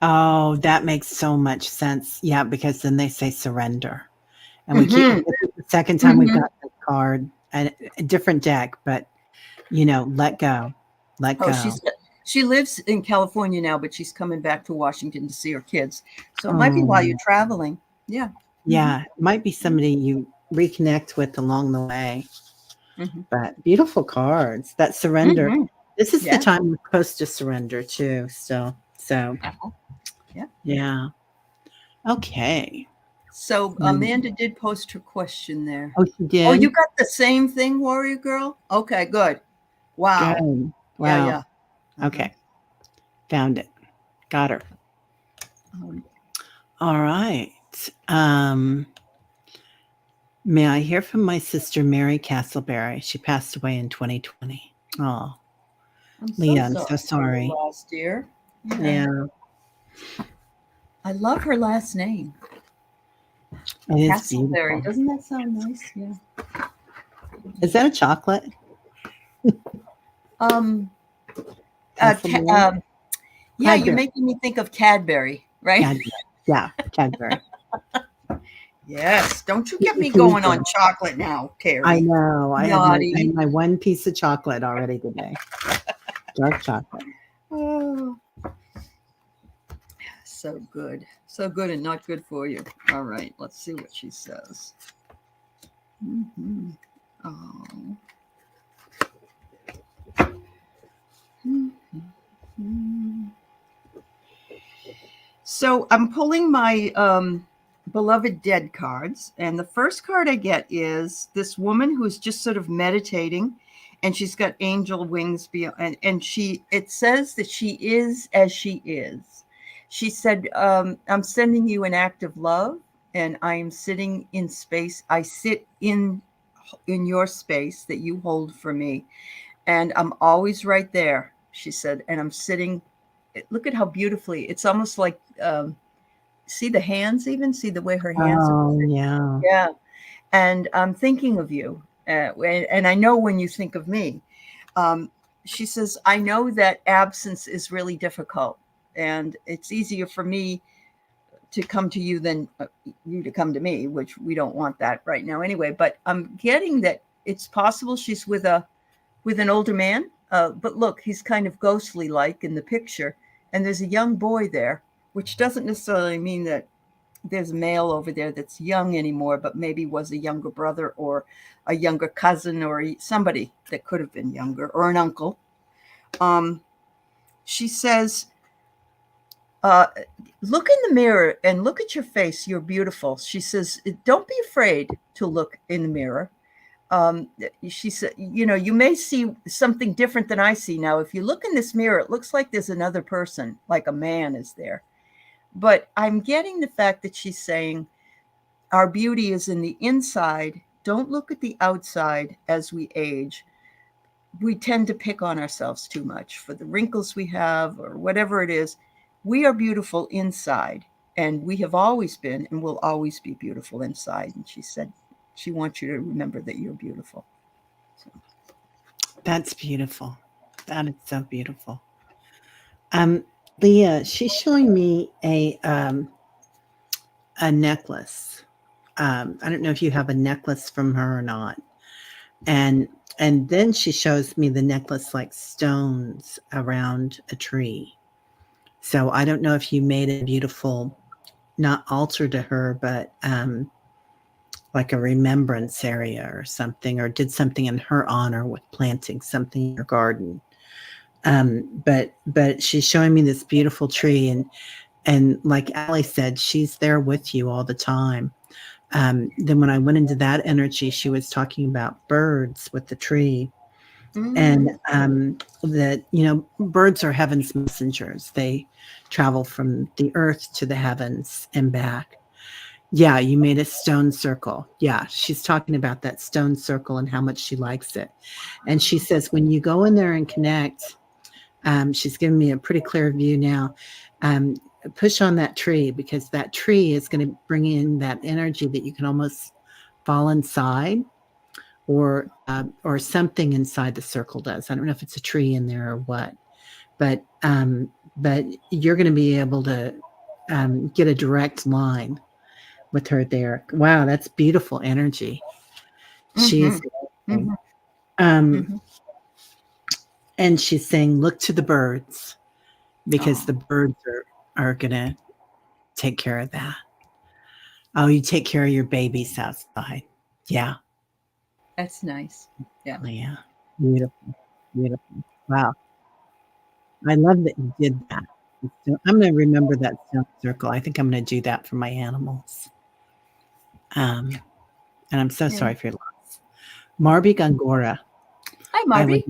Oh, that makes so much sense. Yeah, because then they say surrender. And we keep Mm-hmm. this is the second time we've Mm-hmm. got this card, a different deck, but let go. Let Oh, go. she lives in California now, but she's coming back to Washington to see her kids. So it might be while Oh, you're traveling. Yeah. Mm-hmm. yeah. It might be somebody you reconnect with along the way. Mm-hmm. But beautiful cards. That surrender. Mm-hmm. This is the Yeah. time we're supposed to surrender too. So Uh-huh. Yeah. yeah. Okay. So Um, Amanda did post her question there. oh, she Oh, you did? got the same thing, Warrior Girl? Okay, good. Wow. Good. Yeah, Wow. yeah. Uh-huh. Okay. Found it. Got her. Um, All right. Um, may I hear from my sister Mary Castleberry? She passed away in 2020. Oh, I'm so Leah, I'm sorry so for your sorry. loss, dear. Yeah. Yeah, I love her last name. it is Castleberry. beautiful. Doesn't that sound nice? Yeah. Is that a chocolate? Um, ca- Castleberry? yeah, you're Cadbury. making me think of Cadbury, right? Cadbury. Yeah, Cadbury. Yes. Don't you Keep get me me going teasing. on chocolate now, I Carrie. know. I Naughty. had my one piece of chocolate already today. Dark chocolate. Oh, so good. So good and not good for you. All right. Let's see what she says. Mm-hmm. Oh. Mm-hmm. So I'm pulling my beloved dead cards, and the first card I get is this woman who's just sort of meditating, and she's got angel wings beyond, and it says that she is as she is. She said, "I'm sending you an act of love, and I am sitting in space. I sit in your space that you hold for me, and I'm always right there." She said, and I'm sitting. Look at how beautifully it's almost like see the hands, even see the way her hands are Oh, positioned. yeah. Yeah. And I'm thinking of you, and I know when you think of me. um, she says, I know that absence is really difficult, and it's easier for me to come to you than you to come to me, which we don't want that right now anyway. But I'm getting that it's possible she's with an older man. But look, he's kind of ghostly like in the picture, and there's a young boy there, which doesn't necessarily mean that there's a male over there that's young anymore, but maybe was a younger brother or a younger cousin or somebody that could have been younger, or an uncle. Um, she says, uh, look in the mirror and look at your face. You're beautiful. She says, don't be afraid to look in the mirror. She said, you may see something different than I see now. If you look in this mirror, it looks like there's another person, like a man is there. But I'm getting the fact that she's saying our beauty is in the inside. Don't look at the outside as we age. We tend to pick on ourselves too much for the wrinkles we have or whatever it is. We are beautiful inside, and we have always been and will always be beautiful inside. And she said she wants you to remember that you're beautiful. So. That's beautiful. That is so beautiful. Um, Leah, she's showing me a necklace. I don't know if you have a necklace from her or not. And And then she shows me the necklace like stones around a tree. So I don't know if you made a beautiful, not altar to her, but like a remembrance area or something, or did something in her honor with planting something in your garden. But she's showing me this beautiful tree, and like Aley said, she's there with you all the time. Then when I went into that energy, she was talking about birds with the tree, and that birds are heaven's messengers. They travel from the earth to the heavens and back. Yeah, you made a stone circle. Yeah, she's talking about that stone circle and how much she likes it. And she says when you go in there and connect, she's giving me a pretty clear view now. Um, Push on that tree, because that tree is going to bring in that energy that you can almost fall inside, or something inside the circle does. I don't know if it's a tree in there or what, but you're going to be able to get a direct line with her there. Wow, that's beautiful energy. She's and she's saying, look to the birds, because the birds are gonna take care of that. Oh, you take care of your babies outside. Yeah. That's nice. Yeah. Yeah. Beautiful. Beautiful. Wow. I love that you did that. I'm gonna remember that stone circle. I think I'm gonna do that for my animals. And I'm so sorry for your loss. Marby Gangora. Hi, I would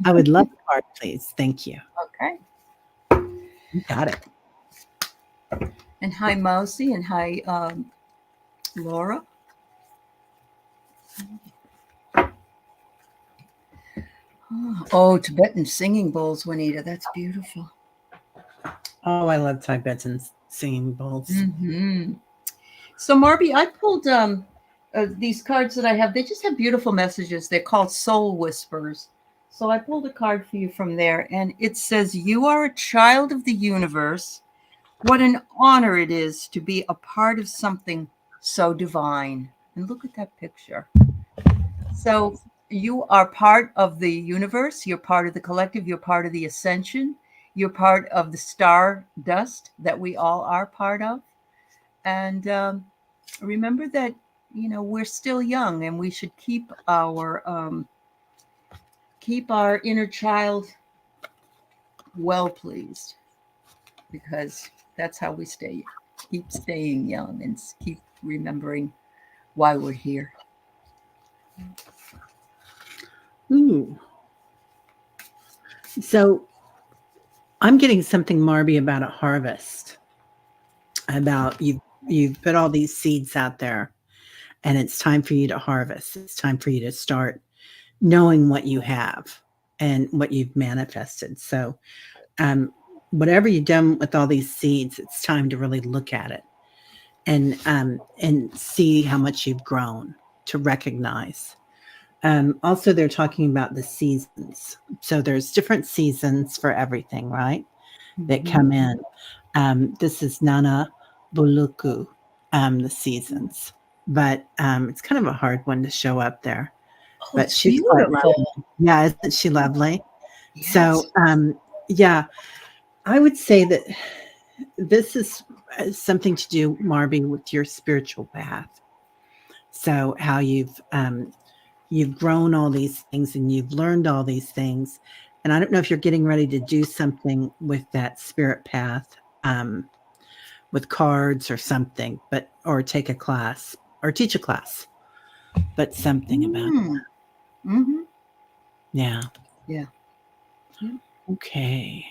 I would love a card, please. Thank you. Okay. You got it. And hi, Mousy, and hi, Laura. Oh, Tibetan singing bowls, Juanita. That's beautiful. Oh, I love Tibetan singing bowls. So, Marby, I pulled these cards that I have. They just have beautiful messages. They're called Soul Whispers. So I pulled a card for you from there, and it says, "You are a child of the universe. What an honor it is to be a part of something so divine." And look at that picture. So you are part of the universe. You're part of the collective. You're part of the ascension. You're part of the star dust that we all are part of. And remember that, we're still young, and we should keep our inner child well pleased, because that's how we keep staying young and keep remembering why we're here. Ooh. So I'm getting something, Marby, about a harvest. About you've put all these seeds out there, and it's time for you to harvest. It's time for you to start knowing what you have and what you've manifested. So whatever you've done with all these seeds, it's time to really look at it and see how much you've grown, to recognize. Also, they're talking about the seasons. So there's different seasons for everything, right? That come in. This is Nana Buluku, the seasons. But it's kind of a hard one to show up there. Oh, But it's she's beautiful. quite lovely. Yeah, isn't she lovely? Yes. So, yeah, I would say that this is something to do, Marby, with your spiritual path. So how you've grown all these things and you've learned all these things. And I don't know if you're getting ready to do something with that spirit path, with cards or something, or take a class or teach a class, but something about that. Yeah. Yeah. Okay.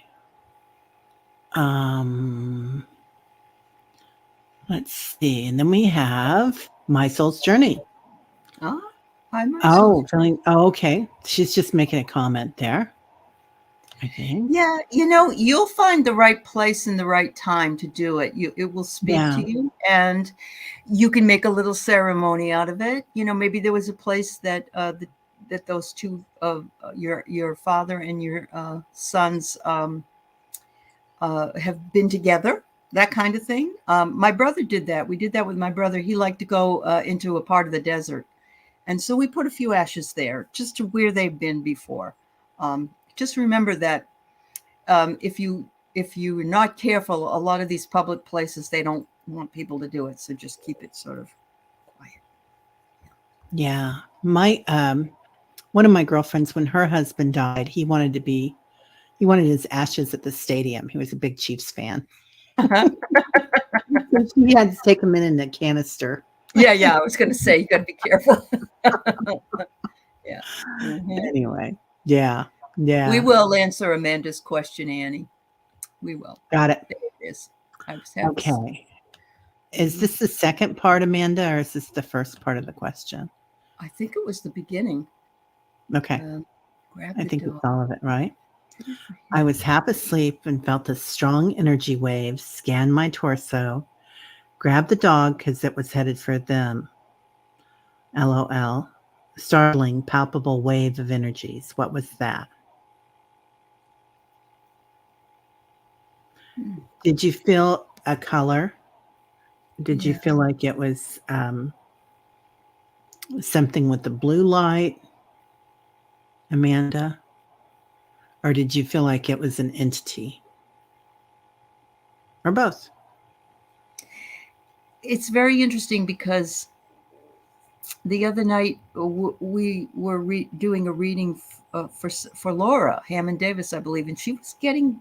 Let's see. And then we have My Soul's Journey. Okay. She's just making a comment there, I think. Yeah, you'll find the right place and the right time to do it. It will speak to you, and you can make a little ceremony out of it. Maybe there was a place that that those two of your father and your sons have been together, that kind of thing. My brother did that. We did that with my brother. He liked to go into a part of the desert And so we put a few ashes there, just to where they've been before. Just remember that if you're not careful, a lot of these public places, they don't want people to do it. So just keep it sort of quiet. Yeah. My one of my girlfriends, when her husband died, he wanted his ashes at the stadium. He was a big Chiefs fan. So she had to take them in a canister. Yeah. I was going to say, you got to be careful. Yeah. Anyway, yeah. We will answer Amanda's question, Annie. We will. Got it. There it is. Okay. Is this the second part, Amanda, or is this the first part of the question? I think it was the beginning. Okay. I think it's all of it, right? I was half asleep and felt a strong energy wave scan my torso. Grabbed the dog because it was headed for them. LOL. Startling, palpable wave of energies. What was that? Did you feel a color? Did you feel like it was something with the blue light, Amanda? Or did you feel like it was an entity? Or both? It's very interesting because the other night we were doing a reading for Laura Hammond Davis, I believe, and she was getting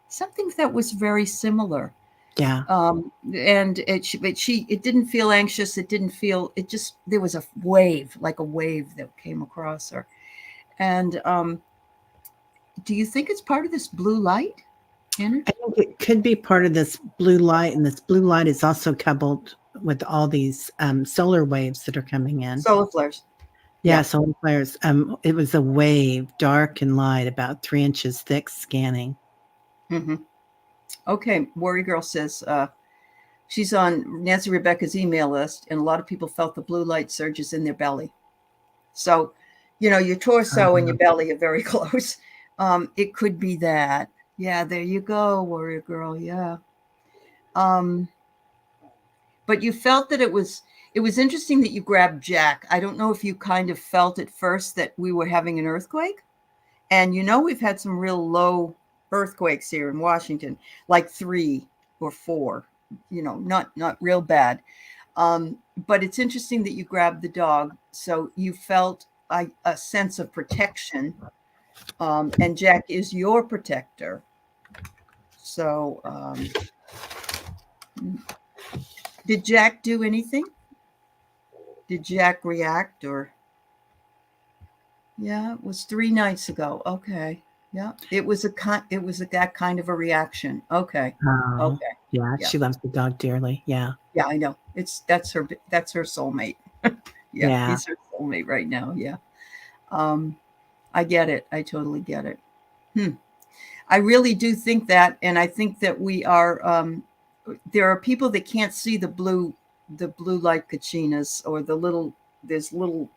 something that was very similar. Yeah. And it didn't feel anxious. It didn't feel, there was a wave that came across her. And do you think it's part of this blue light energy? I think it could be part of this blue light, and this blue light is also coupled with all these solar waves that are coming in. Solar flares. Yeah, solar flares. It was a wave, dark and light, about 3 inches thick, scanning. Okay, Worry Girl says she's on Nancy Rebecca's email list, and a lot of people felt the blue light surges in their belly. So, your torso and your belly are very close. It could be that. Yeah, there you go, Warrior Girl. Yeah. But you felt that it was interesting that you grabbed Jack. I don't know if you kind of felt at first that we were having an earthquake. And we've had some real low earthquakes here in Washington, like 3 or 4, not real bad. But it's interesting that you grabbed the dog. So you felt a sense of protection. And Jack is your protector. So did Jack do anything? Did Jack react or? Yeah, it was 3 nights ago. Okay. Yeah, it was that kind of a reaction. Okay. Okay. Yeah, she loves the dog dearly. Yeah. Yeah, I know. That's her soulmate. Yeah, he's her soulmate right now. Yeah. I get it. I totally get it. I really do think that, and I think that we are. There are people that can't see the blue light kachinas, or there's little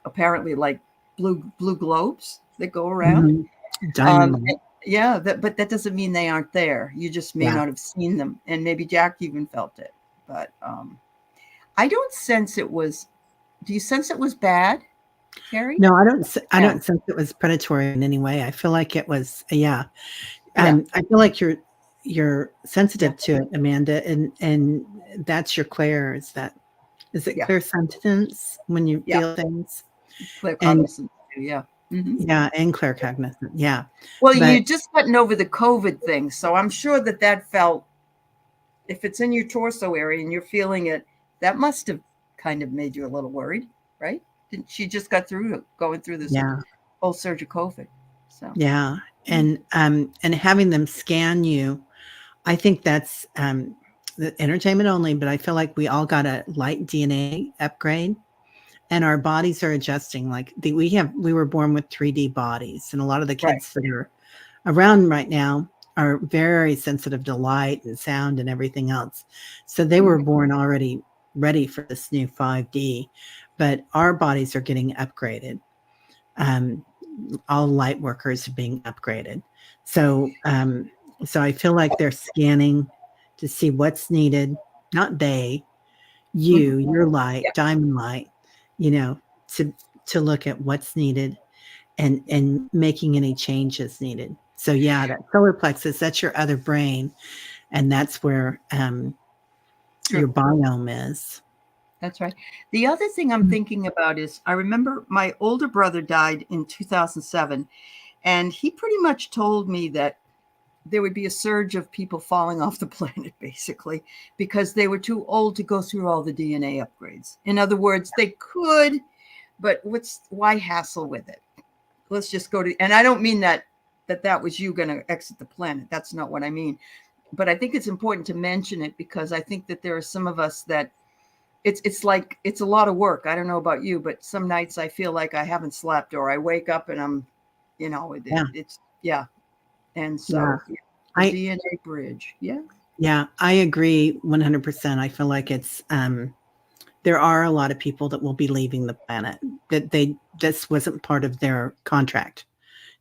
apparently like blue globes that go around. But that doesn't mean they aren't there. You just may not have seen them, and maybe Jack even felt it. But I don't sense it was. Do you sense it was bad, Carrie? No, I don't. I don't sense it was predatory in any way. I feel like it was. I feel like you're sensitive to it, Amanda, and that's your clair. Is it clairsentience when you feel things? Claircognizance, yeah. Yeah, and claircognizant. Yeah. Well, you just gotten over the COVID thing, so I'm sure that felt. If it's in your torso area and you're feeling it, that must have kind of made you a little worried, right? Didn't she just going through this whole surge of COVID? So and having them scan you, I think that's the entertainment only. But I feel like we all got a light DNA upgrade. And our bodies are adjusting. Like we were born with 3D bodies, and a lot of the kids that are around right now are very sensitive to light and sound and everything else. So they were born already ready for this new 5D, but our bodies are getting upgraded. All light workers are being upgraded. So I feel like they're scanning to see what's needed. Not they, your light, diamond light. to look at what's needed and making any changes needed. So yeah, that solar plexus, that's your other brain, and that's where your biome is. That's right. The other thing I'm thinking about is I remember my older brother died in 2007, and he pretty much told me that there would be a surge of people falling off the planet, basically, because they were too old to go through all the DNA upgrades. In other words, they could, but why hassle with it? Let's just go to, and I don't mean that was you going to exit the planet. That's not what I mean. But I think it's important to mention it because I think that there are some of us that it's like, it's a lot of work. I don't know about you, but some nights I feel like I haven't slept, or I wake up and I'm, it's. And so the DNA bridge. Yeah. Yeah, I agree 100%. I feel like it's, there are a lot of people that will be leaving the planet, that this wasn't part of their contract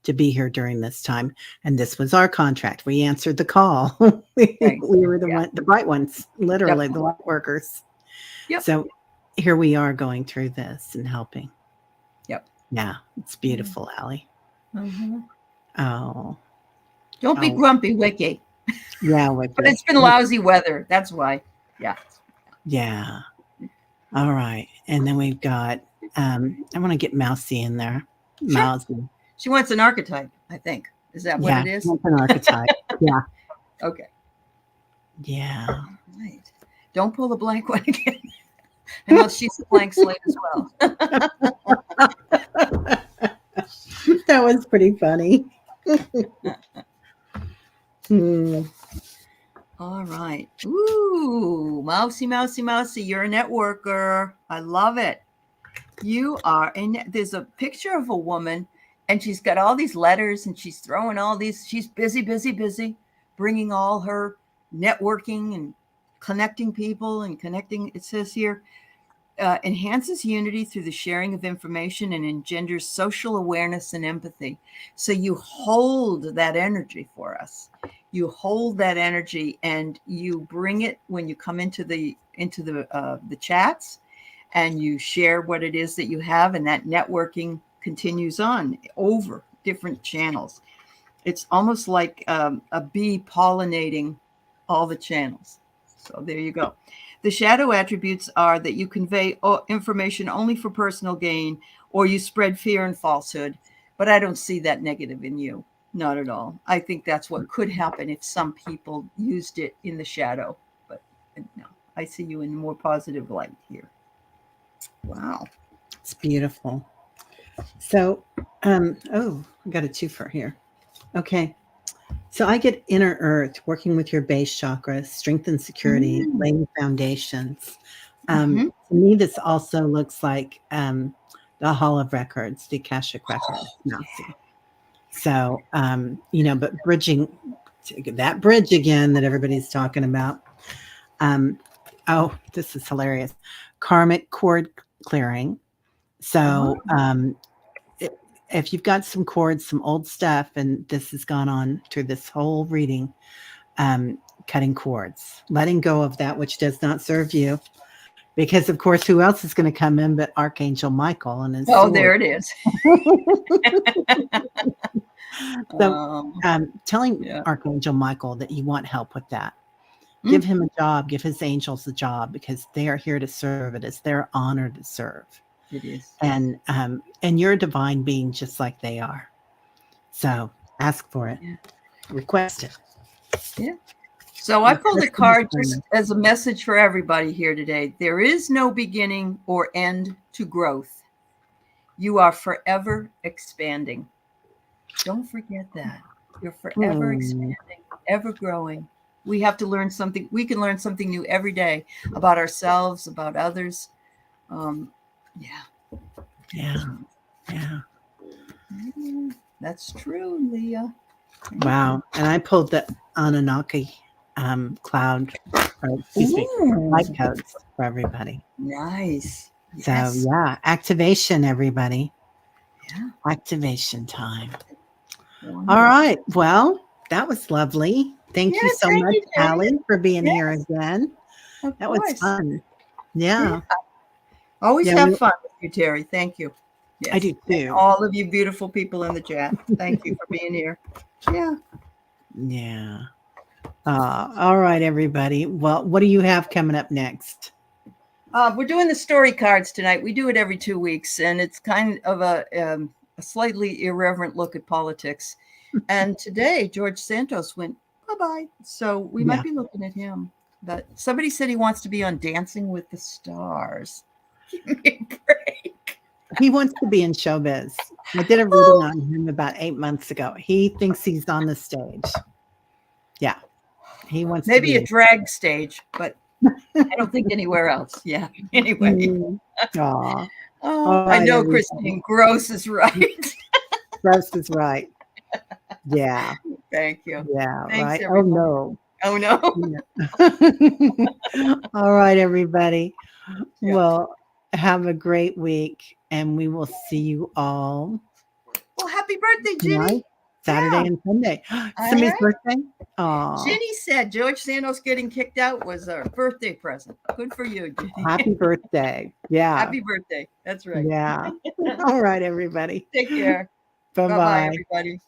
to be here during this time. And this was our contract. We answered the call. we were the bright ones, literally the light workers. Yep. So here we are going through this and helping. Yep. Yeah, it's beautiful, Aley. Mm-hmm. Oh. Don't be grumpy, Wiki. Yeah, Wiki. But it's been lousy weather. That's why. Yeah. Yeah. All right. And then we've got, I want to get Mousy in there. Sure. Mousy. She wants an archetype, I think. Is that what it is? She wants an archetype. Yeah. Okay. Yeah. Right. Don't pull the blank one again. Unless she's a blank slate as well. That was pretty funny. All right. Ooh, Mousy, Mousy, Mousy. You're a networker. I love it. You are. And there's a picture of a woman, and she's got all these letters, and she's throwing all these. She's busy, busy, busy, bringing all her networking and connecting people and connecting. It says here, enhances unity through the sharing of information and engenders social awareness and empathy. So you hold that energy for us. You hold that energy and you bring it when you come into the chats, and you share what it is that you have, and that networking continues on over different channels. It's almost like a bee pollinating all the channels. So there you go. The shadow attributes are that you convey information only for personal gain, or you spread fear and falsehood. But I don't see that negative in you. Not at all. I think that's what could happen if some people used it in the shadow. But no, I see you in a more positive light here. Wow. It's beautiful. So, I got a twofer here. Okay. So I get inner earth, working with your base chakras, strength and security, laying foundations. To me, this also looks like the Hall of Records, the Akashic Records. So, but bridging that bridge again that everybody's talking about. This is hilarious. Karmic cord clearing. So, if you've got some cords, some old stuff, and this has gone on through this whole reading, cutting cords, letting go of that which does not serve you. Because, of course, who else is going to come in but Archangel Michael and his sword? There it is. So telling Archangel Michael that you want help with that. Give him a job, give his angels a job, because they are here to serve. It is their honor to serve. It is. And you're a divine being just like they are. So ask for it. Yeah. Request it. Yeah. So I pulled a card just as a message for everybody here today. There is no beginning or end to growth. You are forever expanding. Don't forget that. You're forever expanding, ever growing. We have to learn something. We can learn something new every day about ourselves, about others. Yeah. That's true, Leah. Wow. And I pulled the Anunnaki cloud, light codes for everybody. Nice. So activation, everybody. Yeah. Activation time. Wonderful. All right. Well, that was lovely. Thank you so much, Aley, for being here again. That was fun. Yeah. Always have fun with you, Terry. Thank you. Yes. I do And too. all of you beautiful people in the chat. Thank you for being here. Yeah. Yeah. All right, everybody. Well, what do you have coming up next? We're doing the story cards tonight. We do it every 2 weeks, and it's kind of a slightly irreverent look at politics. And today, George Santos went bye-bye. So we might be looking at him. But somebody said he wants to be on Dancing with the Stars. Give me a break. He wants to be in showbiz. I did a reading on him about 8 months ago. He thinks he's on the stage. Yeah. He wants maybe to be a drag stage, but I don't think anywhere else. Yeah. Anyway. Aw. Oh, right, I know everybody. Christine Gross is right. Gross is right. Yeah. Thank you. Yeah. Thanks, Right. everybody. Oh no. Oh, no. Yeah. All right, everybody. Yeah. Well, have a great week, and we will see you all Well, happy birthday, tonight, Ginny. Saturday Yeah. and Sunday. All Somebody's right. birthday? Oh, Ginny said George Santos getting kicked out was a birthday present. Good for you, Ginny. happy birthday. Yeah. Happy birthday. That's right. Yeah. All right, everybody. Take care. Bye-bye. Bye-bye, everybody.